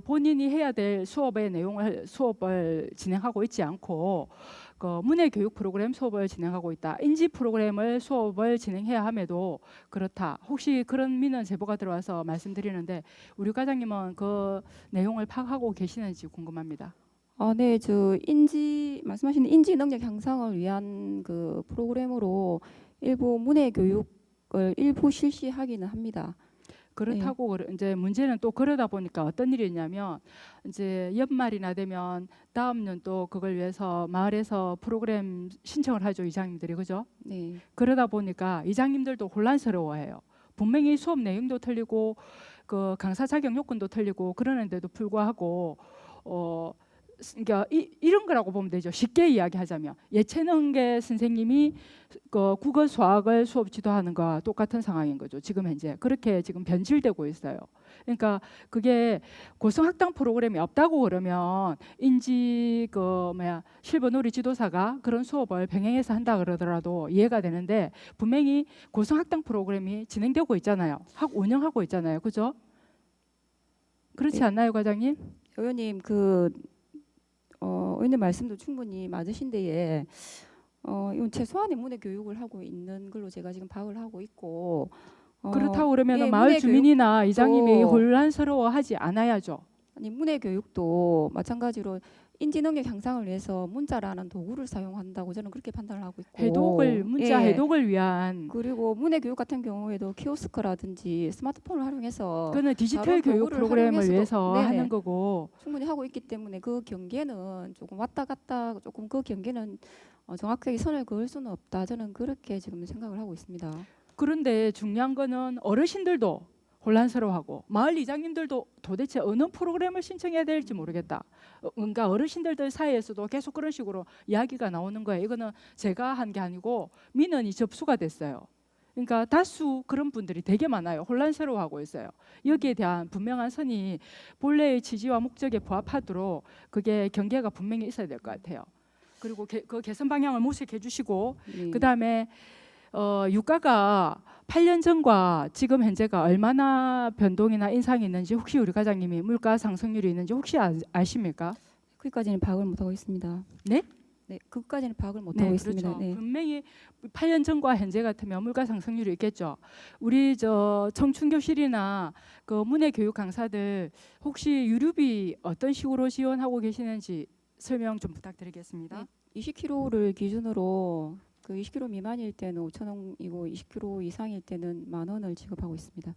본인이 해야 될 수업을 진행하고 있지 않고 그 문해교육 프로그램 수업을 진행하고 있다. 인지 프로그램을 수업을 진행해야 함에도 그렇다. 혹시 그런 민원 제보가 들어와서 말씀드리는데 우리 과장님은 그 내용을 파악하고 계시는지 궁금합니다. 네, 말씀하신 인지 능력 향상을 위한 그 프로그램으로 일부 문해 교육을 일부 실시하기는 합니다. 그렇다고 이제 문제는 또 그러다 보니까 어떤 일이 있냐면 이제 연말이나 되면 다음 년도 그걸 위해서 마을에서 프로그램 신청을 하죠, 이장님들이. 그죠? 네. 그러다 보니까 이장님들도 혼란스러워해요. 분명히 수업 내용도 틀리고 그 강사 자격 요건도 틀리고 그러는데도 불구하고 그러니까 이런 거라고 보면 되죠. 쉽게 이야기하자면 예체능계 선생님이 그 국어 수학을 수업 지도하는 거와 똑같은 상황인 거죠. 지금 현재 그렇게 지금 변질되고 있어요. 그러니까 그게 고성학당 프로그램이 없다고 그러면 인지 실버놀이 지도사가 그런 수업을 병행해서 한다 그러더라도 이해가 되는데 분명히 고성학당 프로그램이 진행되고 있잖아요. 운영하고 있잖아요. 그죠? 그렇지 네. 않나요, 과장님? 의원님 의원님 말씀도 충분히 맞으신데요. 이건 최소한의 문해 교육을 하고 있는 걸로 제가 지금 파악을 하고 있고 그렇다고 그러면 예, 마을 문해 주민이나 이장님이 교육도- 혼란스러워하지 않아야죠. 아니 문해 교육도 마찬가지로 인지 능력 향상을 위해서 문자라는 도구를 사용한다고 저는 그렇게 판단을 하고 있고 문자 예. 해독을 위한 그리고 문해 교육 같은 경우에도 키오스크라든지 스마트폰을 활용해서 그거는 디지털 다른 교육 도구를 프로그램을 활용해서도- 위해서 네네. 하는 거고 충분히 하고 있기 때문에 그 경계는 조금 왔다 갔다 조금 그 경계는 정확하게 선을 그을 수는 없다. 저는 그렇게 지금 생각을 하고 있습니다. 그런데 중요한 거는 어르신들도 혼란스러워하고 마을 이장님들도 도대체 어느 프로그램을 신청해야 될지 모르겠다. 그러니까 어르신들 사이에서도 계속 그런 식으로 이야기가 나오는 거예요. 이거는 제가 한 게 아니고 민원이 접수가 됐어요. 그러니까 다수 그런 분들이 되게 많아요. 혼란스러워하고 있어요. 여기에 대한 분명한 선이 본래의 취지와 목적에 부합하도록 그게 경계가 분명히 있어야 될 것 같아요. 그리고 그 개선 방향을 모색해 주시고 네. 그다음에 유가가 8년 전과 지금 현재가 얼마나 변동이나 인상이 있는지 혹시 우리 과장님이 물가 상승률이 있는지 혹시 아십니까? 거기까지는 파악을 못하고 있습니다. 네? 네, 그것까지는 파악을 못하고 있습니다. 그렇죠. 네. 분명히 8년 전과 현재 같으면 물가 상승률이 있겠죠. 우리 청춘교실이나 그 문해 교육 강사들 혹시 유류비 어떤 식으로 지원하고 계시는지 설명 좀 부탁드리겠습니다. 네. 20kg를 기준으로 그 20kg 미만일 때는 5,000원이고 20kg 이상일 때는 10,000원을 지급하고 있습니다.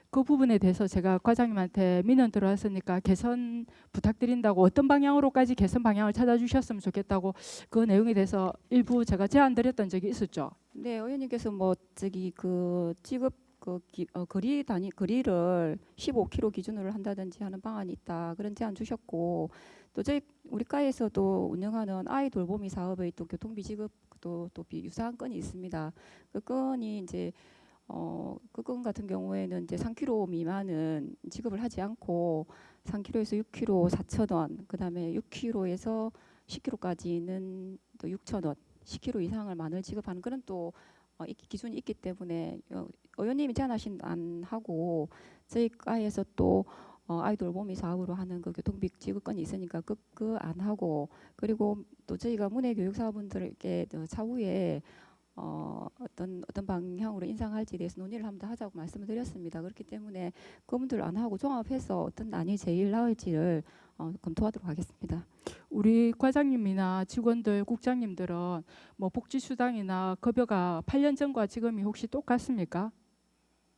그 부분에 대해서 제가 과장님한테 민원 들어왔으니까 개선 부탁드린다고 어떤 방향으로까지 개선 방향을 찾아주셨으면 좋겠다고 그 내용에 대해서 일부 제가 제안 드렸던 적이 있었죠. 네, 의원님께서 뭐 저기 그 지급 거리를 15km 기준으로 한다든지 하는 방안이 있다 그런 제안 주셨고 또 저희 우리 과에서도 운영하는 아이 돌보미 사업의 또 교통비 지급도 또 유사한 건이 있습니다. 그 건이 이제 그 건 같은 경우에는 이제 3km 미만은 지급을 하지 않고 3km에서 6km 4,000원, 그다음에 6km에서 10km까지는 또 6,000원, 10km 이상을 만원 지급하는 그런 또 기준이 있기 때문에 의원님이 제안하신 안하고 저희 과에서 또 아이돌 보미 사업으로 하는 그 교통비 지급권이 있으니까 그 안하고 그리고 또 저희가 문해교육사분들에게 차후에 어떤 방향으로 인상할지에 대해서 논의를 한번 더 하자고 말씀을 드렸습니다. 그렇기 때문에 그분들 안 하고 종합해서 어떤 안이 제일 나을지를 검토하도록 하겠습니다. 우리 과장님이나 직원들, 국장님들은 뭐 복지수당이나 급여가 8년 전과 지금이 혹시 똑같습니까?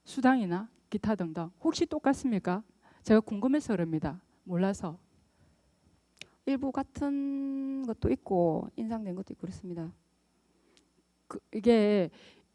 수당이나 기타 등등 혹시 똑같습니까? 제가 궁금해서 그럽니다. 몰라서. 일부 같은 것도 있고 인상된 것도 있고 그렇습니다. 이게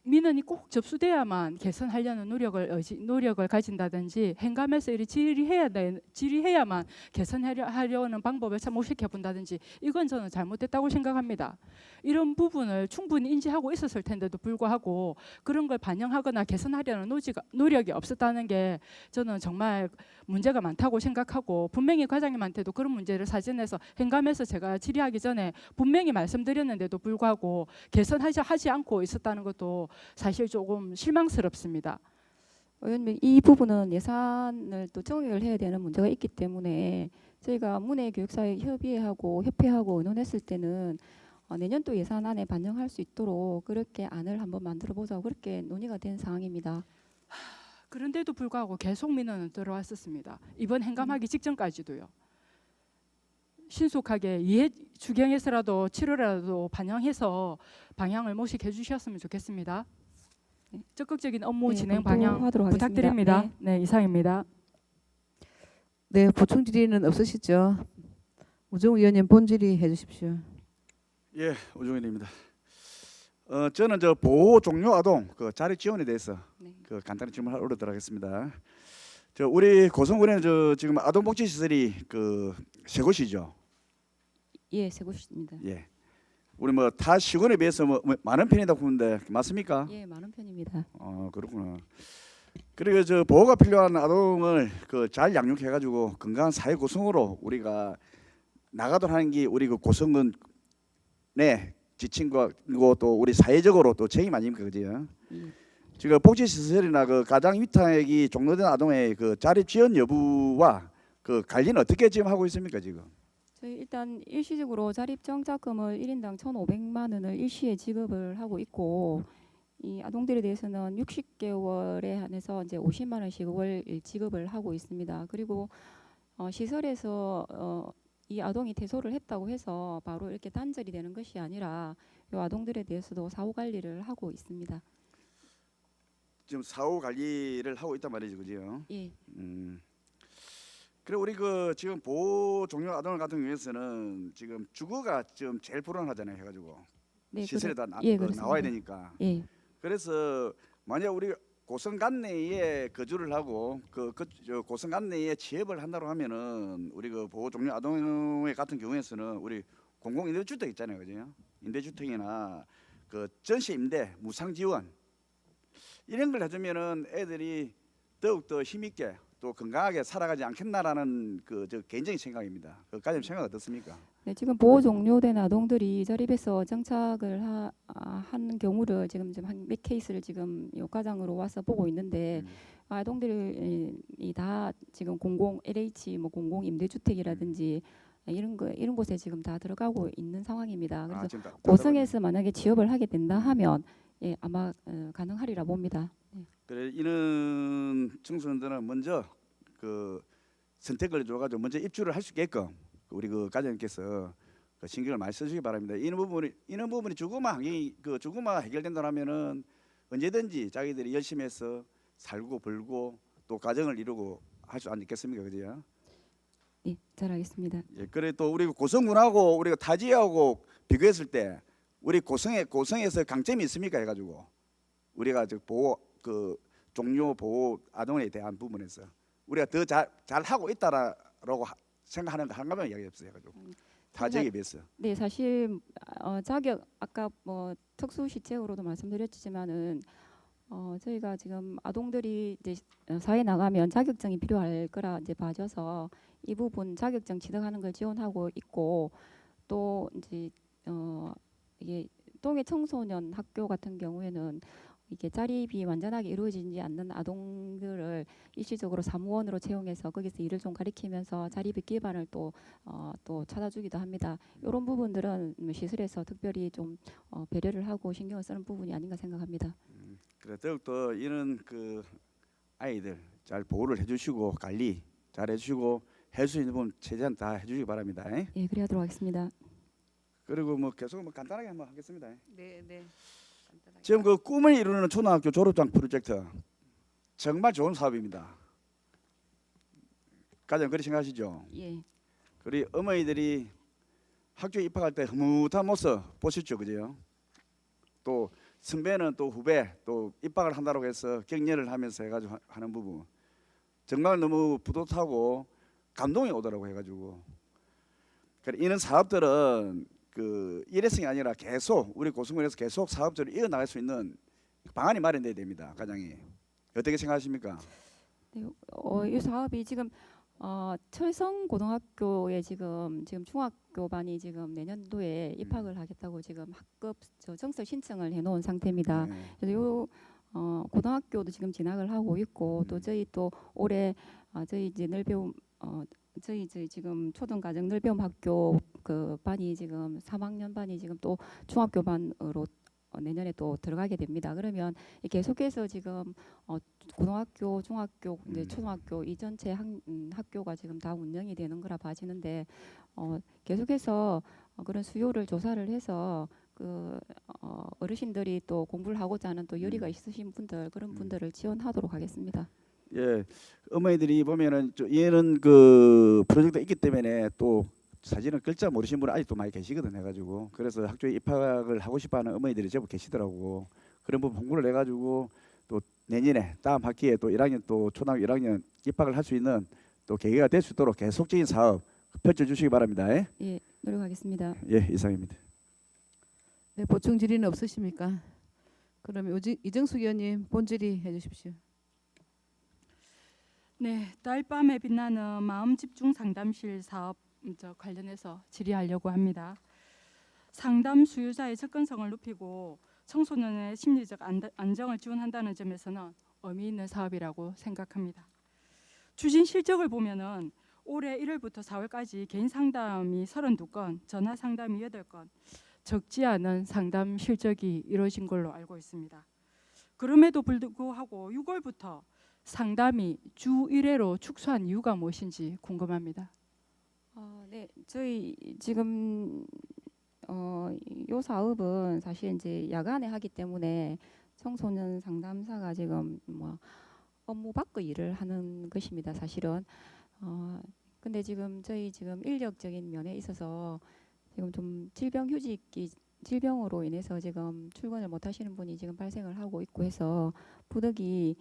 민원이 꼭 접수돼야만 개선하려는 노력을 가진다든지 행감해서 이리 질의해야만 개선하려는 방법을 모색해 본다든지 이건 저는 잘못됐다고 생각합니다. 이런 부분을 충분히 인지하고 있었을 텐데도 불구하고 그런 걸 반영하거나 개선하려는 노력이 없었다는 게 저는 정말 문제가 많다고 생각하고 분명히 과장님한테도 그런 문제를 사전에서 행감해서 제가 질의하기 전에 분명히 말씀드렸는데도 불구하고 개선하지 않고 있었다는 것도 사실 조금 실망스럽습니다. 의원님 이 부분은 예산을 또 정액을 해야 되는 문제가 있기 때문에 저희가 문해교육사회 협의회하고 협회하고 의논했을 때는 내년도 예산안에 반영할 수 있도록 그렇게 안을 한번 만들어 보자고 그렇게 논의가 된 사항입니다. 그런데도 불구하고 계속 민원은 들어왔었습니다. 이번 행감하기 직전까지도요. 신속하게 주경에서라도 7월에라도 반영해서 방향을 모색해 주셨으면 좋겠습니다. 네. 적극적인 업무 네, 진행 방향 검토하도록 부탁드립니다. 하겠습니다. 네, 이상입니다. 네, 보충 질의는 없으시죠? 우정우 의원님 본질의 해주십시오. 예, 우종현입니다. 저는 저 보호 종료 아동 그 자립 지원에 대해서 네. 그 간단히 질문하도록 하겠습니다. 저 우리 고성군에는 저 지금 아동복지 시설이 그 세 곳이죠. 예, 세 곳입니다. 예. 우리 뭐 타 시군에 비해서 뭐 많은 편이다 보는데 맞습니까? 예, 많은 편입니다. 그렇구나. 그리고 저 보호가 필요한 아동을 그 잘 양육해가지고 건강한 사회 구성으로 우리가 나가도록 하는 게 우리 그 고성군 내 지침과 그리고 또 우리 사회적으로 또 책임 아닙니까, 그죠? 지금 복지 시설이나 그 가장 위탁이 종료된 아동의 그 자립 지원 여부와 그 관리는 어떻게 지금 하고 있습니까, 지금? 저희 일단 일시적으로 자립정착금을 1인당 1,500만 원을 일시에 지급을 하고 있고 이 아동들에 대해서는 60개월에 한해서 이제 50만 원씩 월 지급을 하고 있습니다. 그리고 시설에서 이 아동이 퇴소를 했다고 해서 바로 이렇게 단절이 되는 것이 아니라 이 아동들에 대해서도 사후 관리를 하고 있습니다. 지금 사후 관리를 하고 있단 말이죠, 그죠? 예. 그리고 우리 그 지금 보호 종료 아동 같은 경우에는 지금 주거가 좀 제일 불안하잖아요, 해가지고 네, 시설에 다 그렇습니다. 나와야 되니까. 예. 그래서 만약 우리 고성 관내에 거주를 하고 저 고성 관내에 취업을 한다고 하면은 우리 그 보호 종료 아동의 같은 경우에는 우리 공공 임대주택 있잖아요, 그죠? 임대주택이나 그 전세 임대 무상 지원 이런 걸 해주면은 애들이 더욱 더 힘있게 또 건강하게 살아가지 않겠나라는 그 저 개인적인 생각입니다. 그 과장님 생각 어떻습니까? 네, 지금 보호 종료된 아동들이 자립에서 정착을 하는 경우를 지금 한 몇 케이스를 지금 요과장으로 와서 보고 있는데 아동들이 다 지금 공공 LH 뭐 공공 임대주택이라든지 이런 곳에 지금 다 들어가고 있는 상황입니다. 그래서 지금 다 고성에서 만약에 취업을 하게 된다 하면 예, 아마 가능하리라 봅니다. 네. 그래 이런 청소년들은 먼저 그 선택을 줘가지고 먼저 입주를 할 수 있게끔 우리 그 과장님께서 그 신경을 많이 써주기 바랍니다. 이런 부분이 조금만 해결된다면은 언제든지 자기들이 열심히 해서 살고 벌고 또 가정을 이루고 할 수 않겠습니까, 그죠? 예, 잘 알겠습니다. 예, 그래 또 우리 고성군하고 우리가 타지하고 비교했을 때 우리 고성에서 강점이 있습니까 해가지고 우리가 저 보호 그 종료 보호 아동에 대한 부분에서 우리가 더 잘 하고 있다라고 생각하는 거 한 가지 이야기 없어요. 해가지고 타지에 비해서. 네, 사실 자격 아까 뭐 특수 시책으로도 말씀드렸지만은 저희가 지금 아동들이 이제 사회 나가면 자격증이 필요할 거라 이제 봐줘서 이 부분 자격증 취득하는 걸 지원하고 있고 또 이제 이게 동해 청소년 학교 같은 경우에는 이게 자립이 완전하게 이루어지지 않는 아동들을 일시적으로 사무원으로 채용해서 거기서 일을 좀 가리키면서 자립의 기반을 또 찾아주기도 합니다. 이런 부분들은 시설에서 특별히 좀 배려를 하고 신경을 쓰는 부분이 아닌가 생각합니다. 그래 더욱더 이런 그 아이들 잘 보호를 해주시고 관리 잘 해주시고 할 수 있는 부분 최대한 다 해주시기 바랍니다. 예, 그리하도록 하겠습니다. 그리고 뭐 계속 뭐 간단하게 한번 하겠습니다. 네, 네. 지금 그 꿈을 이루는 초등학교 졸업장 프로젝트 정말 좋은 사업입니다. 가장 그렇게 생각하시죠? 예. 우리 어머니들이 학교에 입학할 때 흐뭇한 모습 보셨죠, 그죠? 또 선배는 또 후배 또 입학을 한다고 해서 격려를 하면서 해가지고 하는 부분 정말 너무 뿌듯하고 감동이 오더라고 해가지고 그래 이런 사업들은 그 일회성이 아니라 계속 우리 고성군에서 계속 사업들을 이어나갈 수 있는 방안이 마련돼야 됩니다, 과장님. 어떻게 생각하십니까? 네, 이 사업이 지금 철성 고등학교에 지금 중학교반이 지금 내년도에 입학을 하겠다고 지금 학급 정설 신청을 해놓은 상태입니다. 네. 그래서 요 고등학교도 지금 진학을 하고 있고 또 저희 또 올해 저희 이제 늘배움 저희 지금 초등가정 늘배움 학교 그 반이 지금 3학년 반이 지금 또 중학교 반으로 내년에 또 들어가게 됩니다. 그러면 계속해서 지금 고등학교, 중학교, 이제 초등학교 이 전체 학교가 지금 다 운영이 되는 거라 봐지는데 계속해서 그런 수요를 조사를 해서 그 어르신들이 또 공부를 하고자 하는 또 열의가 있으신 분들 그런 분들을 지원하도록 하겠습니다. 예, 어머니들이 보면은 얘는 그 프로젝트가 있기 때문에 또 사실은 글자 모르시는 분은 아직도 많이 계시거든 해가지고 그래서 학교에 입학을 하고 싶어하는 어머니들이 제법 계시더라고. 그런 부분 홍보를 해가지고 또 내년에 다음 학기에 또 1학년 또 초등학교 1학년 입학을 할 수 있는 또 계기가 될 수 있도록 계속적인 사업 펼쳐주시기 바랍니다. 예, 노력하겠습니다. 예, 이상입니다. 네, 보충 질의는 없으십니까? 그러면 이정숙 의원님 본질의 해주십시오. 네, 딸밤에 빛나는 마음 집중 상담실 사업 관련해서 질의하려고 합니다. 상담 수요자의 접근성을 높이고 청소년의 심리적 안정을 지원한다는 점에서는 의미 있는 사업이라고 생각합니다. 추진 실적을 보면은 올해 1월부터 4월까지 개인 상담이 32건, 전화 상담이 8건, 적지 않은 상담 실적이 이루어진 걸로 알고 있습니다. 그럼에도 불구하고 6월부터 상담이 주 1회로 축소한 이유가 무엇인지 궁금합니다. 네, 저희 지금 요 사업은 사실 이제 야간에 하기 때문에 청소년 상담사가 지금 뭐 업무 밖의 일을 하는 것입니다. 사실은 근데 지금 저희 지금 인력적인 면에 있어서 지금 좀 질병으로 인해서 지금 출근을 못 하시는 분이 지금 발생을 하고 있고 해서 부득이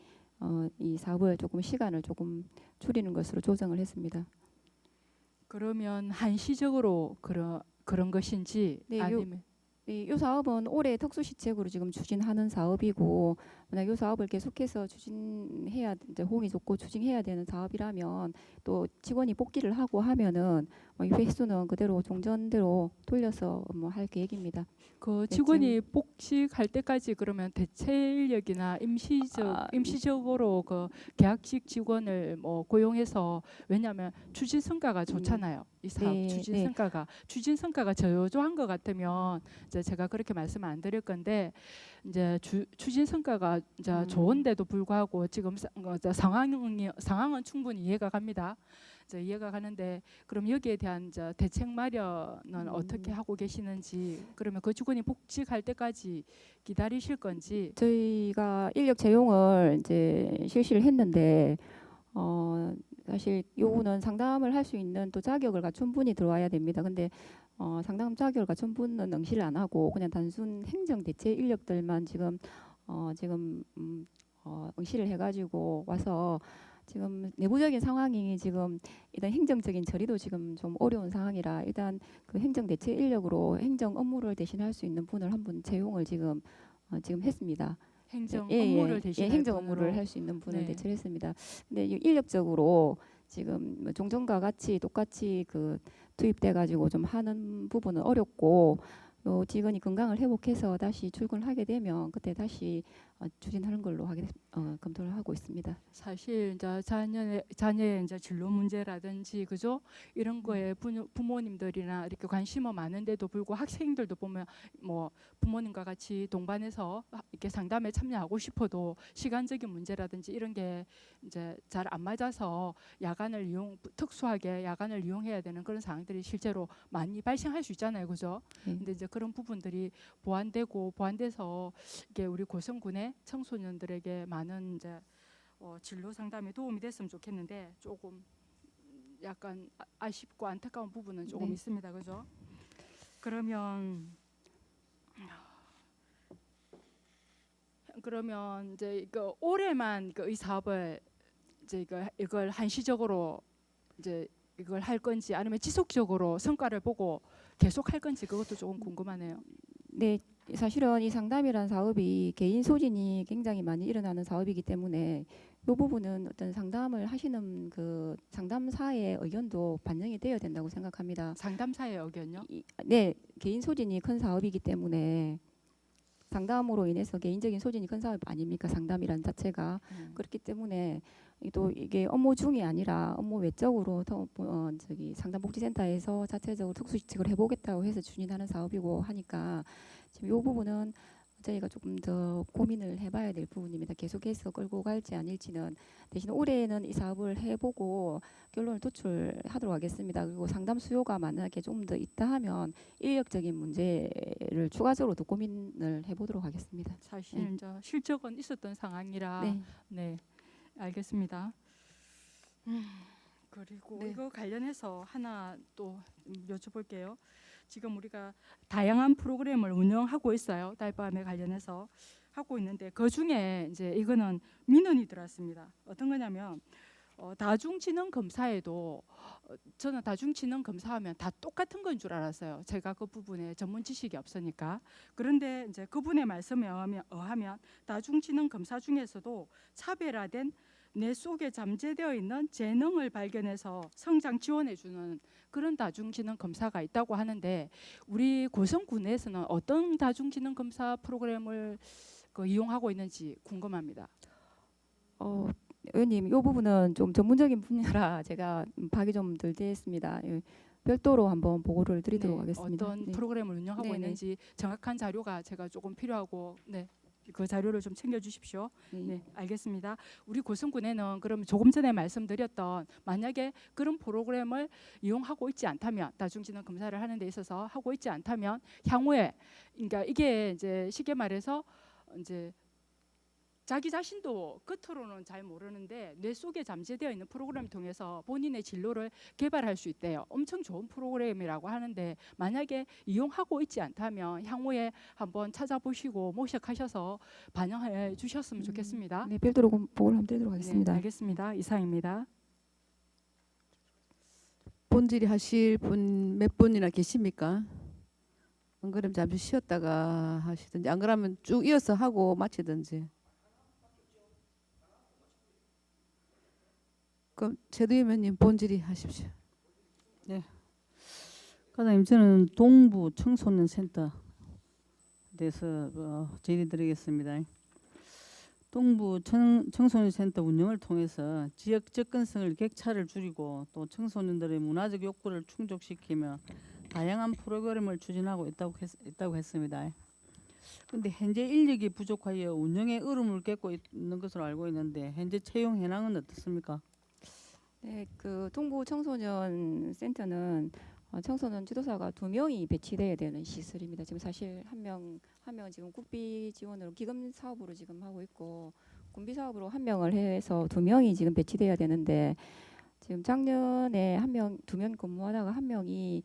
이 사업을 조금 시간을 조금 줄이는 것으로 조정을 했습니다. 그러면 한시적으로 그런 것인지 네, 아니면 이 사업은 올해 특수시책으로 지금 추진하는 사업이고 만약 이 사업을 계속해서 추진해야 이제 호응이 좋고 추진해야 되는 사업이라면 또 직원이 복귀를 하고 하면은 이 횟수는 그대로 종전대로 돌려서 뭐 할 계획입니다. 그 직원이 복직할 때까지 그러면 대체 인력이나 임시적으로 그 계약직 직원을 뭐 고용해서 왜냐하면 추진 성과가 좋잖아요. 이 사업 네, 추진 성과가 저조한 것 같으면 이제 제가 그렇게 말씀 안 드릴 건데 이제 추진 성과가 이제 좋은데도 불구하고 지금 상황은 충분히 이해가 갑니다. 이해가 가는데 그럼 여기에 대한 대책 마련은 어떻게 하고 계시는지 그러면 그 직원이 복직할 때까지 기다리실 건지 저희가 인력 채용을 이제 실시를 했는데 사실 요거는 상담을 할 수 있는 또 자격을 갖춘 분이 들어와야 됩니다. 근데 상담 자격을 갖춘 분은 응시를 안 하고 그냥 단순 행정 대체 인력들만 지금 응시를 해가지고 와서 지금 내부적인 상황이 지금 일단 행정적인 처리도 지금 좀 어려운 상황이라 일단 그 행정 대체 인력으로 행정 업무를 대신할 수 있는 분을 한 분 채용을 지금 했습니다. 행정 업무를 대신할 행정 분으로. 업무를 할 수 있는 분을 네. 대체를 했습니다. 근데 이 인력적으로 지금 뭐 종전과 같이 똑같이 그 투입돼 가지고 좀 하는 부분은 어렵고 요 직원이 건강을 회복해서 다시 출근을 하게 되면 그때 다시 추진하는 걸로 검토를 하고 있습니다. 사실 이제 자녀의 이제 진로 문제라든지 그죠 이런 거에 부모님들이나 이렇게 관심이 많은데도 불구하고 학생들도 보면 뭐 부모님과 같이 동반해서 이렇게 상담에 참여하고 싶어도 시간적인 문제라든지 이런 게 이제 잘 안 맞아서 특수하게 야간을 이용해야 되는 그런 상황들이 실제로 많이 발생할 수 있잖아요, 그죠? 근데 이제 그런 부분들이 보완돼서 이게 우리 고성군의 청소년들에게 많은 이제 진로 상담에 도움이 됐으면 좋겠는데 조금 약간 아쉽고 안타까운 부분은 조금 네. 있습니다, 그죠? 그러면 이제 이거 올해만 이 사업을 이제 이걸 한시적으로 이제 이걸 할 건지 아니면 지속적으로 성과를 보고 계속 할 건지 그것도 조금 궁금하네요. 네, 사실은 이 상담이라는 사업이 개인 소진이 굉장히 많이 일어나는 사업이기 때문에 이 부분은 어떤 상담을 하시는 그 상담사의 의견도 반영이 되어야 된다고 생각합니다. 상담사의 의견요? 네, 개인 소진이 큰 사업이기 때문에 상담으로 인해서 개인적인 소진이 큰 사업 아닙니까? 상담이란 자체가 그렇기 때문에 또 이게 업무 중이 아니라 업무 외적으로 상담복지센터에서 자체적으로 특수시책을 해보겠다고 해서 추진하는 사업이고 하니까 지금 이 부분은 저희가 조금 더 고민을 해봐야 될 부분입니다. 계속해서 끌고 갈지 아닐지는 대신 올해는 이 사업을 해보고 결론을 도출하도록 하겠습니다. 그리고 상담 수요가 만약에 좀 더 있다 하면 인력적인 문제를 추가적으로 더 고민을 해보도록 하겠습니다. 사실 이제 실적은 있었던 상황이라 네. 네, 알겠습니다. 그리고 네. 이거 관련해서 하나 또 여쭤볼게요. 지금 우리가 다양한 프로그램을 운영하고 있어요. 달밤에 관련해서 하고 있는데 그 중에 이제 이거는 민원이 들어왔습니다. 어떤 거냐면 다중지능 검사에도 저는 다중지능 검사하면 다 똑같은 건 줄 알았어요. 제가 그 부분에 전문 지식이 없으니까. 그런데 이제 그분의 말씀에 의하면 다중지능 검사 중에서도 차별화된 뇌 속에 잠재되어 있는 재능을 발견해서 성장 지원해주는 그런 다중지능 검사가 있다고 하는데 우리 고성군에서는 어떤 다중지능 검사 프로그램을 이용하고 있는지 궁금합니다. 의원님, 이 부분은 좀 전문적인 분야라 제가 파악이 좀 덜 됐습니다. 별도로 한번 보고를 드리도록 하겠습니다. 어떤 네. 프로그램을 운영하고 네, 있는지 정확한 자료가 제가 조금 필요하고 그 자료를 좀 챙겨주십시오. 네, 알겠습니다. 우리 고성군에는 그럼 조금 전에 말씀드렸던 만약에 그런 프로그램을 이용하고 있지 않다면 다중지능 검사를 하는 데 있어서 하고 있지 않다면 향후에 그러니까 이게 이제 쉽게 말해서 이제 자기 자신도 겉으로는 잘 모르는데 뇌 속에 잠재되어 있는 프로그램을 통해서 본인의 진로를 개발할 수 있대요. 엄청 좋은 프로그램이라고 하는데 만약에 이용하고 있지 않다면 향후에 한번 찾아보시고 모색하셔서 반영해 주셨으면 좋겠습니다. 네, 별도로 보고를 한번 드리도록 네, 하겠습니다. 알겠습니다. 이상입니다. 본질이 하실 분 몇 분이나 계십니까? 안 그러면 잠시 쉬었다가 하시든지 안 그러면 쭉 이어서 하고 마치든지. 그럼 최두희 의원님 본질의 하십시오. 과장님, 저는 동부 청소년 센터 대해서 질의드리겠습니다. 동부 청소년 센터 운영을 통해서 지역 접근성을 격차를 줄이고 또 청소년들의 문화적 욕구를 충족시키며 다양한 프로그램을 추진하고 있다고 했습니다. 그런데 현재 인력이 부족하여 운영에 어려움을 겪고 있는 것으로 알고 있는데 현재 채용 현황은 어떻습니까? 네, 그 동부 청소년 센터는 청소년 지도사가 2명이 배치돼야 되는 시설입니다. 지금 사실 한 명 지금 국비 지원으로 기금 사업으로 지금 하고 있고 군비 사업으로 1명을 해서 2명이 지금 배치돼야 되는데 지금 작년에 2명 근무하다가 1명이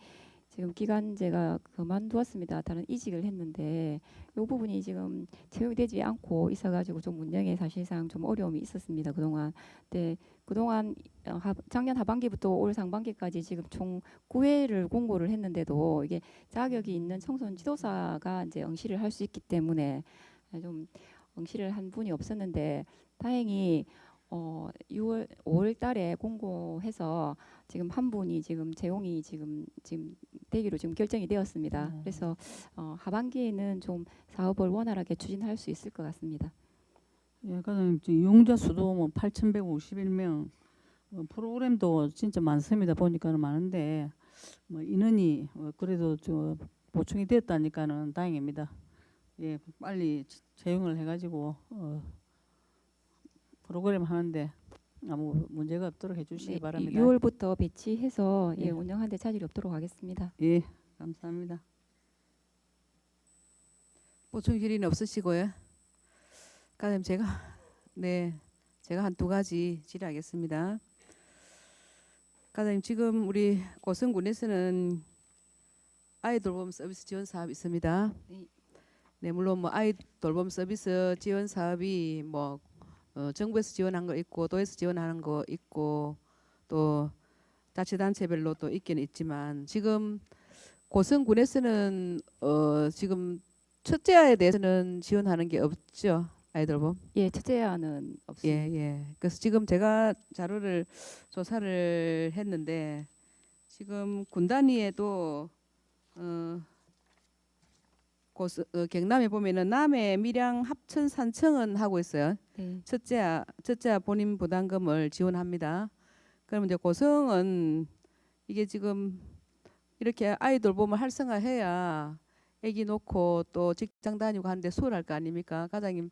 지금 기간제가 그만두었습니다. 다른 이직을 했는데 이 부분이 지금 채용이 되지 않고 있어가지고 좀 운영에 사실상 좀 어려움이 있었습니다. 그동안. 네, 그동안 작년 하반기부터 올 상반기까지 지금 총 9회를 공고를 했는데도 이게 자격이 있는 청소년 지도사가 이제 응시를 할 수 있기 때문에 좀 응시를 한 분이 없었는데 다행히 5월 달에 공고해서 지금 한 분이 지금 채용이 지금 되기로 지금 결정이 되었습니다. 그래서 하반기에는 좀 사업을 원활하게 추진할 수 있을 것 같습니다. 예, 과장님, 이용자 수도 뭐 8,151명, 프로그램도 진짜 많습니다. 보니까는 많은데 뭐 인원이 그래도 보충이 됐다니까는 다행입니다. 예, 빨리 채용을 해가지고 프로그램 하는데 아무 문제가 없도록 해주시기 네, 바랍니다. 6월부터 배치해서 예. 운영하는 데 차질이 없도록 하겠습니다. 예, 감사합니다. 보충 질의는 없으시고요. 과장님 제가 한 2가지 질의하겠습니다. 과장님 지금 우리 고성군에서는 아이 돌봄 서비스 지원 사업이 있습니다. 네, 물론 뭐 아이 돌봄 서비스 지원 사업이 뭐 정부에서 지원한 거 있고 도에서 지원하는 거 있고 또 자치단체별로 또 있기는 있지만 지금 고성군에서는 지금 첫째 아이에 대해서는 지원하는 게 없죠. 아이돌봄. 예, 첫째 아는 없습니다. 예. 그래서 지금 제가 자료를 조사를 했는데 지금 군 단위에도 경남에 보면은 남해, 밀양, 합천, 산청은 하고 있어요. 네. 첫째 아 본인 부담금을 지원합니다. 그러면 이제 고성은 이게 지금 이렇게 아이돌봄을 활성화해야 아기 놓고 또 직장 다니고 하는데 수월할 거 아닙니까? 과장님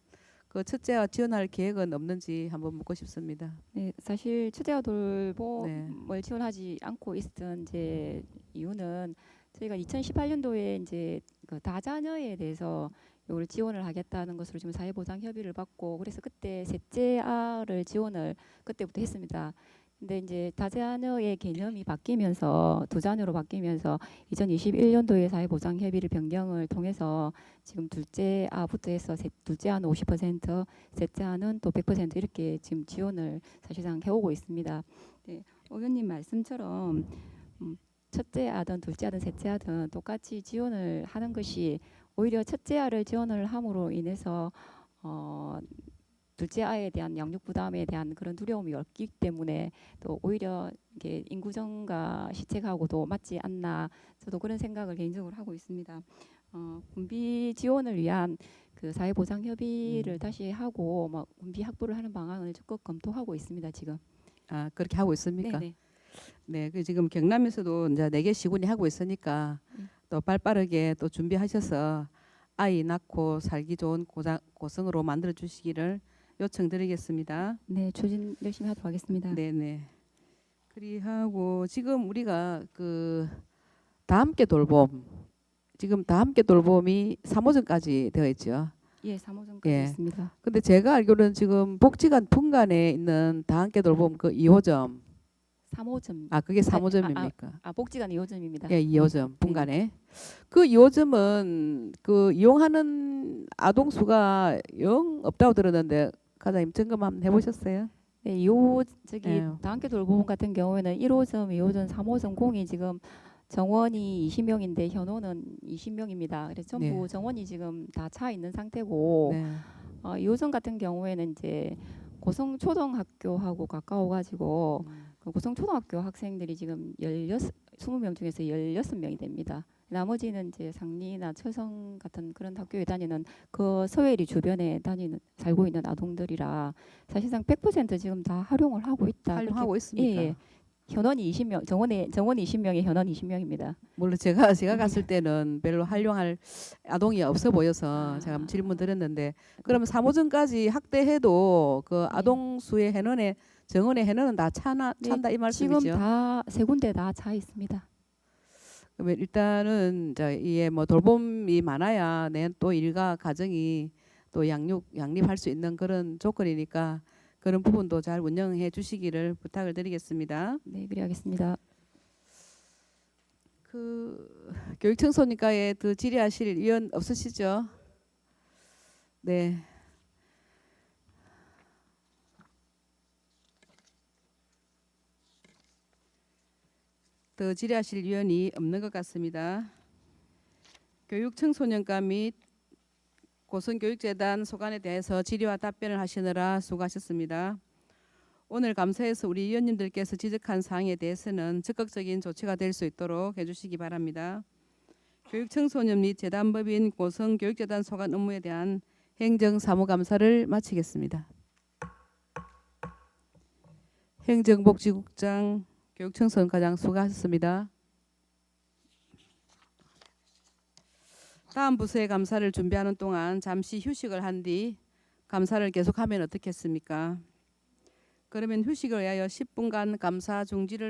그 첫째와 지원할 계획은 없는지 한번 묻고 싶습니다. 네, 사실 첫째와 돌봄을 네. 지원하지 않고 있었던 이제 이유는 저희가 2018년도에 이제 그 다자녀에 대해서 요걸 지원을 하겠다는 것으로 지금 사회보장 협의를 받고 그래서 그때 셋째아를 지원을 그때부터 했습니다. 근데 이제 다자녀의 개념이 바뀌면서 두 자녀로 바뀌면서 2021년도에 사회보장 협의를 변경을 통해서 지금 둘째 아부터 해서 둘째 아는 50%, 셋째 아는 또 100% 이렇게 지금 지원을 사실상 해오고 있습니다. 네, 의원님 말씀처럼 첫째 아든 둘째 아든 셋째 아든 똑같이 지원을 하는 것이 오히려 첫째 아를 지원을 함으로 인해서 둘째 아이에 대한 양육 부담에 대한 그런 두려움이 없기 때문에 또 오히려 이게 인구 증가 시책하고도 맞지 않나 저도 그런 생각을 개인적으로 하고 있습니다. 군비 지원을 위한 그 사회보장 협의를 다시 하고 뭐 군비 확보를 하는 방안을 적극 검토하고 있습니다. 지금. 아 그렇게 하고 있습니까? 네네. 네, 그 지금 경남에서도 이제 4개 시군이 하고 있으니까 또 빠르게 또 준비하셔서 아이 낳고 살기 좋은 고성으로 만들어 주시기를 요청드리겠습니다. 네, 추진 열심히 하도록 하겠습니다. 네네. 그리하고 지금 우리가 그 다함께 돌봄 지금 다함께 돌봄이 3호점까지 되어 있죠. 예, 3호점까지 예. 있습니다. 근데 제가 알기로는 지금 복지관 분간에 있는 다함께 돌봄 그 2호점 3호점. 아 그게 3호점입니까? 복지관 2호점입니다. 예, 2호점 분간에 그 2호점은 그 이용하는 아동 수가 영 없다고 들었는데 과장님 점검 한번 해보셨어요? 네, 예. 다함께 돌봄 같은 경우에는 1호점, 2호점, 3호점 공이 지금 정원이 20명인데 현원은 20명입니다. 그래서 전부 네. 정원이 지금 다 차 있는 상태고 네. 이호선 같은 경우에는 이제 고성초등학교하고 가까워가지고 그 고성초등학교 학생들이 지금 20명 중에서 16명이 됩니다. 나머지는 이제 상리나 철성 같은 그런 학교에 다니는 그 서해리 주변에 살고 있는 아동들이라 사실상 100% 지금 다 활용을 하고 있다. 활용하고 그렇게- 있습니까? 예, 예. 현원이 20명, 정원이 20명에 현원 20명입니다. 물론 제가 갔을 때는 별로 활용할 아동이 없어 보여서 제가 한번 질문 드렸는데 그러면 3호점까지 확대해도 그 아동 수의 해넌에 정원의 해넌은 다 찬다 이 말씀이죠? 지금 다 세 군데 다 차 있습니다. 그러면 일단은 이게 뭐 돌봄이 많아야 내 또 일과 가정이 또 양립할 수 있는 그런 조건이니까 그런 부분도 잘 운영해 주시기를 부탁을 드리겠습니다. 네, 그래야겠습니다. 그 교육청소년과에 더 질의하실 위원 없으시죠? 네. 더 질의하실 위원이 없는 것 같습니다. 교육청소년과 및 고성교육재단 소관에 대해서 질의와 답변을 하시느라 수고하셨습니다. 오늘 감사해서 우리 위원님들께서 지적한 사항에 대해서는 적극적인 조치가 될 수 있도록 해주시기 바랍니다. 교육청소년 및 재단법인 고성교육재단 소관 업무에 대한 행정사무감사를 마치겠습니다. 행정복지국장 교육청소년과장 수고하셨습니다. 다음 부서의 감사를 준비하는 동안 잠시 휴식을 한 뒤 감사를 계속하면 어떻겠습니까? 그러면 휴식을 위하여 10분간 감사 중지를